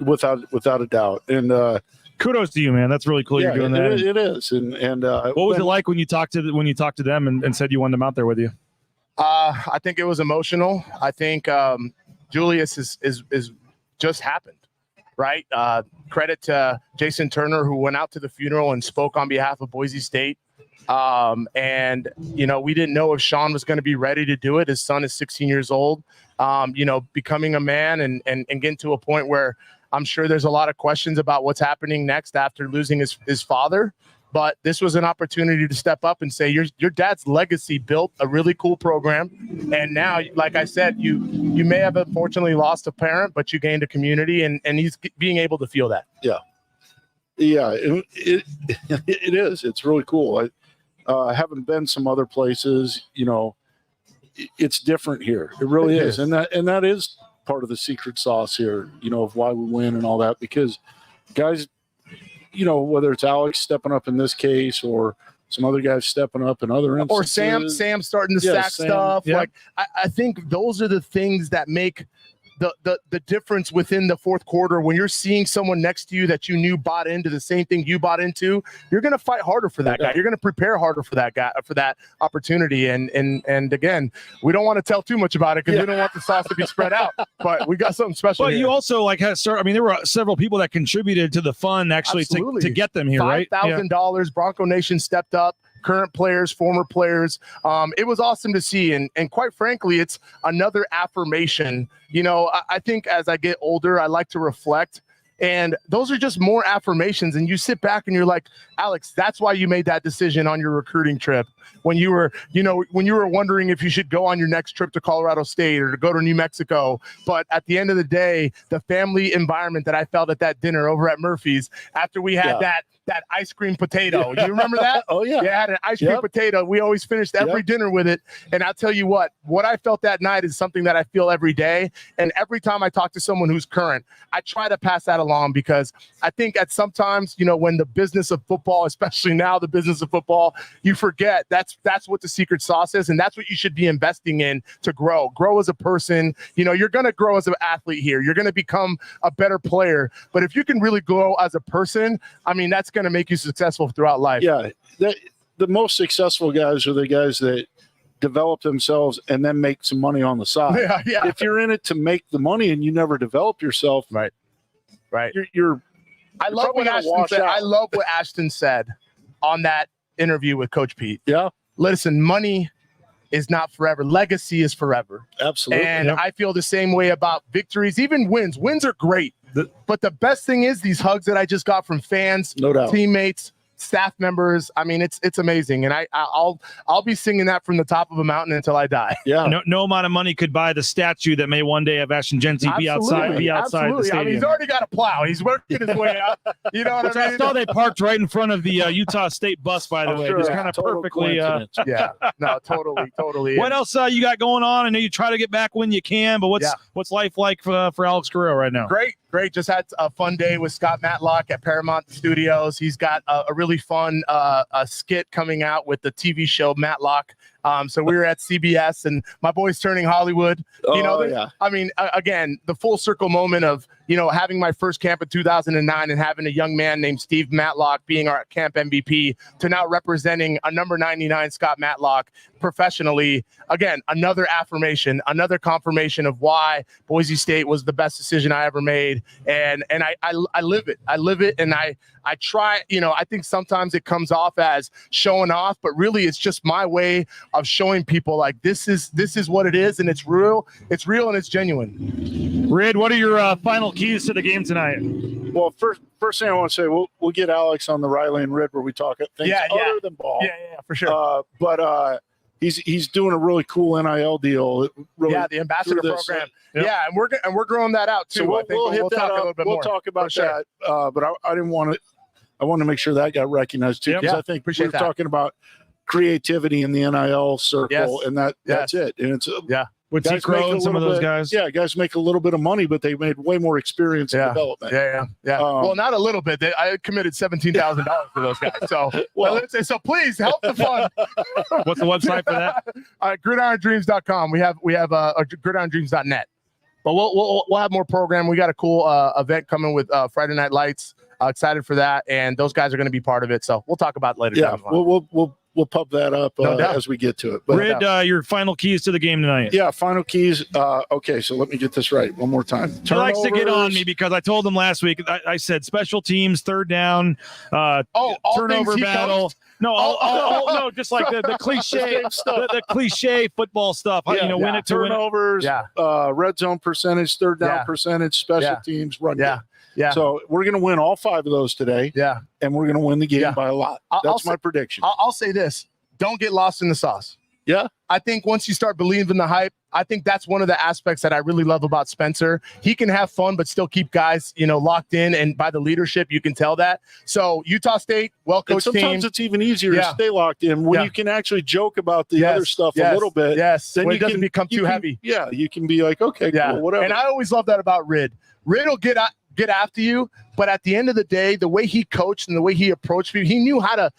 without a doubt. And kudos to you, man. That's really cool. You're doing that. It is. And what was it like when you talked to them and said you wanted them out there with you? I think it was emotional. I think Julius is just happened, right? Credit to Jason Turner, who went out to the funeral and spoke on behalf of Boise State. And we didn't know if Sean was going to be ready to do it. His son is 16 years old, becoming a man and getting to a point where I'm sure there's a lot of questions about what's happening next after losing his father. But this was an opportunity to step up and say, your dad's legacy built a really cool program. And now, like I said, you may have unfortunately lost a parent, but you gained a community, and he's being able to feel that. Yeah. Yeah, it is. It's really cool. I haven't been some other places, it's different here. It really is. And that is part of the secret sauce here, of why we win and all that, because guys, whether it's Alex stepping up in this case or some other guys stepping up in other instances. Or Sam starting to stack stuff. Yeah. Like, I think those are the things that make the difference within the fourth quarter. When you're seeing someone next to you that you knew bought into the same thing you bought into, you're going to fight harder for that guy. You're going to prepare harder for that guy, for that opportunity. And again, we don't want to tell too much about it because we don't want the sauce to be spread out, but we got something special. Well, here. you also there were several people that contributed to the fund actually to get them here, right? $5,000. Bronco Nation stepped up. Current players, former players. It was awesome to see. And quite frankly, it's another affirmation. I think as I get older, I like to reflect. And those are just more affirmations. And you sit back and you're like, Alex, that's why you made that decision on your recruiting trip. When you were, wondering if you should go on your next trip to Colorado State or to go to New Mexico. But at the end of the day, the family environment that I felt at that dinner over at Murphy's after we had that ice cream potato. You remember that? Oh, yeah. Yeah, I had an ice cream potato. We always finished every dinner with it. And I'll tell you what I felt that night is something that I feel every day. And every time I talk to someone who's current, I try to pass that along, because I think at sometimes, when the business of football, especially now the business of football, you forget that's what the secret sauce is. And that's what you should be investing in to grow as a person. You're going to grow as an athlete here. You're going to become a better player. But if you can really grow as a person, I mean, that's going to make you successful throughout life. Yeah. The most successful guys are the guys that develop themselves and then make some money on the side. Yeah. If you're in it to make the money and you never develop yourself, right. I love what Ashton said. I love what Ashton said on that interview with Coach Pete. Yeah. Listen, money is not forever. Legacy is forever. Absolutely. And I feel the same way about victories, even wins. Wins are great. But the best thing is these hugs that I just got from fans, no doubt, teammates, staff members. I mean, it's amazing. And I'll be singing that from the top of a mountain until I die. Yeah. No amount of money could buy the statue that may one day have Ashton Jeanty be outside the stadium. I mean, he's already got a plow. He's working his way out. You know what I mean? I saw they parked right in front of the Utah State bus, by the way. Sure. Just kind of perfectly. Yeah. No, totally. What else you got going on? I know you try to get back when you can, but what's life like for Alex Guerrero right now? Great. Just had a fun day with Scott Matlock at Paramount Studios. He's got a really fun skit coming out with the TV show Matlock So we were at CBS, and my boy's turning Hollywood. I mean, again, the full circle moment of, having my first camp in 2009 and having a young man named Steve Matlock being our camp MVP to now representing a number 99 Scott Matlock professionally. Again, another affirmation, another confirmation of why Boise State was the best decision I ever made. And I live it. I live it. And I try, I think sometimes it comes off as showing off, but really it's just my way of showing people like this is what it is, and it's real and it's genuine. Rid, what are your final keys to the game tonight? Well, first thing I want to say, we'll get Alex on the Riley and Rid where we talk things other than ball. Yeah, for sure. But he's doing a really cool NIL deal. Really the ambassador program. Yep. Yeah, and we're growing that out too. So we'll talk a little bit more. We'll talk about that. But I didn't want to. I want to make sure that got recognized too, because I think we're talking about creativity in the NIL circle, and that's it. And it's With Guys and some of those guys. Yeah, guys make a little bit of money, but they made way more experience in development. Yeah. Well, not a little bit. I committed $17,000 for those guys. So, so please help the fund. What's the website for that? GridironDreams.com. We have GridironDreams.net. But we'll have more program. We got a cool event coming with Friday Night Lights. Excited for that, and those guys are going to be part of it. So we'll talk about it later. Yeah, we'll pump that up as we get to it. But Rid, your final keys to the game tonight. Yeah, final keys. Okay, so let me get this right one more time. He likes to get on me because I told him last week. I said special teams, third down, turnover battle. No, just like the cliche, the cliche football stuff. Win it to turnovers, red zone percentage, third down percentage, special teams, run game. Yeah. So we're going to win all 5 of those today. Yeah. And we're going to win the game by a lot. That's my prediction. I'll say this. Don't get lost in the sauce. Yeah. I think once you start believing the hype, I think that's one of the aspects that I really love about Spencer. He can have fun, but still keep guys, locked in. And by the leadership, you can tell that. So Utah State, well-coached team. Sometimes it's even easier to stay locked in when you can actually joke about the other stuff a little bit. Yes. Then when it doesn't become too heavy. Yeah. You can be like, okay, cool, whatever. And I always love that about Rid. Rid will get after you, but at the end of the day, the way he coached and the way he approached people, he knew how to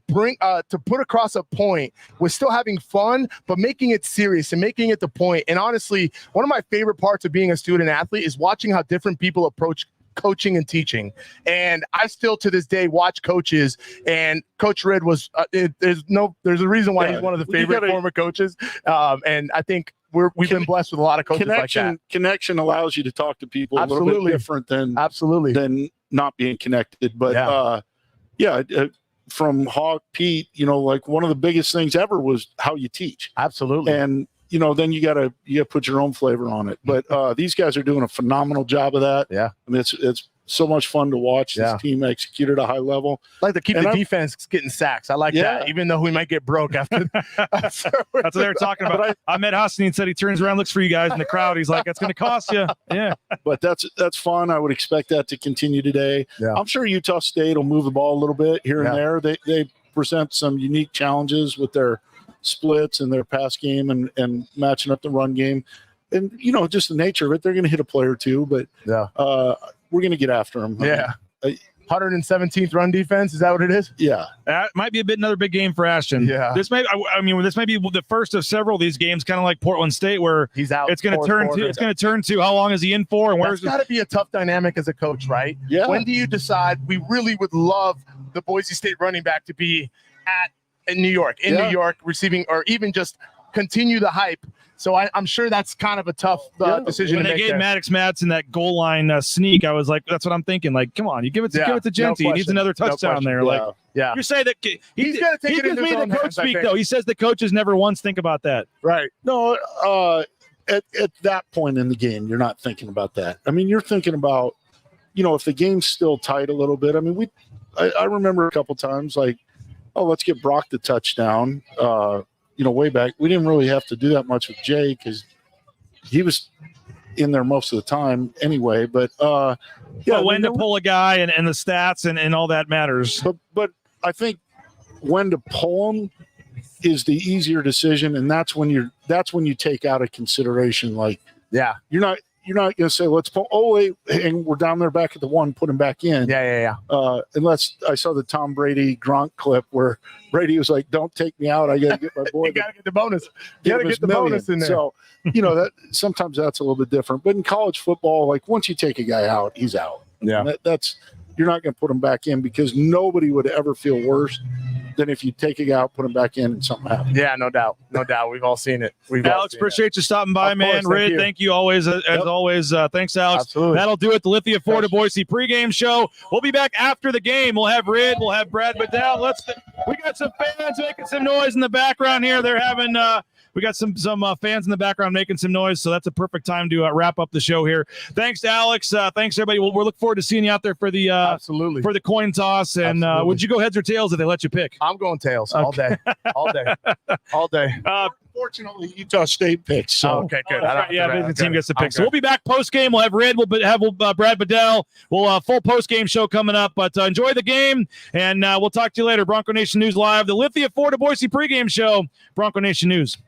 bring to put across a point with still having fun, but making it serious and making it the point. And honestly, one of my favorite parts of being a student athlete is watching how different people approach coaching and teaching. And I still to this day watch coaches, and Coach Rid was there's a reason why he's one of the favorite former coaches. And I think we've been blessed with a lot of coaches like that. Connection allows you to talk to people a little bit different than not being connected. But from Hawk Pete, like one of the biggest things ever was how you teach. Absolutely. And then you gotta put your own flavor on it. But these guys are doing a phenomenal job of that. Yeah. I mean, it's so much fun to watch this team execute at a high level. I like to keep the defense getting sacks. I like that, even though we might get broke after. That's what they were talking about. I met Hosni and said he turns around, looks for you guys in the crowd. He's like, "That's going to cost you." Yeah, but that's fun. I would expect that to continue today. Yeah. I'm sure Utah State will move the ball a little bit here and there. They present some unique challenges with their splits and their pass game and matching up the run game, and just the nature of it. They're going to hit a play or two, but we're going to get after them. Yeah. 117th run defense. Is that what it is? Yeah. That might be another big game for Ashton. Yeah. This may be the first of several of these games, kind of like Portland State, where he's out. It's going to turn to how long is he in for, and where's got to be a tough dynamic as a coach, right? Yeah. When do you decide we really would love the Boise State running back to be in New York, New York, receiving, or even just continue the hype? So I'm sure that's kind of a tough decision when to make. When they gave Maddox Madsen that goal line sneak, I was like, that's what I'm thinking. Like, come on, you give it to Jeanty. He needs another touchdown there. Yeah. You say that he's going to take it into his own hands, coach speak, though. He says the coaches never once think about that. Right. No, at that point in the game, you're not thinking about that. I mean, you're thinking about, if the game's still tight a little bit. I mean, I remember a couple times like, oh, let's get Brock the touchdown. Way back, we didn't really have to do that much with Jay because he was in there most of the time anyway. But when to pull a guy and the stats and all that matters. But I think when to pull him is the easier decision, and that's when you take out of consideration. Like, you're not. you're not going to say, let's put, oh, wait, and we're down there back at the one, put him back in. Yeah. Unless I saw the Tom Brady Gronk clip where Brady was like, don't take me out. I got to get my boy. You got to get the bonus. You got to get the bonus in there. So, that sometimes that's a little bit different. But in college football, like once you take a guy out, he's out. Yeah. That's you're not going to put him back in because nobody would ever feel worse than if you take a guy out, put him back in, and something happens. Yeah, no doubt. We've all seen it. Alex, appreciate you stopping by, man. Rid, thank you always, as always. Thanks, Alex. Absolutely. That'll do it. The Lithia Ford of Boise pregame show. We'll be back after the game. We'll have Rid. We'll have Brad Bedell. We got some fans making some noise in the background here. They're having. We got some fans in the background making some noise, so that's a perfect time to wrap up the show here. Thanks to Alex. Thanks everybody. We'll look forward to seeing you out there for the absolutely for the coin toss. And would you go heads or tails if they let you pick? I'm going tails all day. Fortunately, Utah State picks. So okay, good. The team gets the pick. So we'll be back post game. We'll have Red. We'll have Brad Bedell. We'll full post game show coming up. But enjoy the game, and we'll talk to you later. Bronco Nation News Live, the Lithia Ford of Boise pregame show. Bronco Nation News.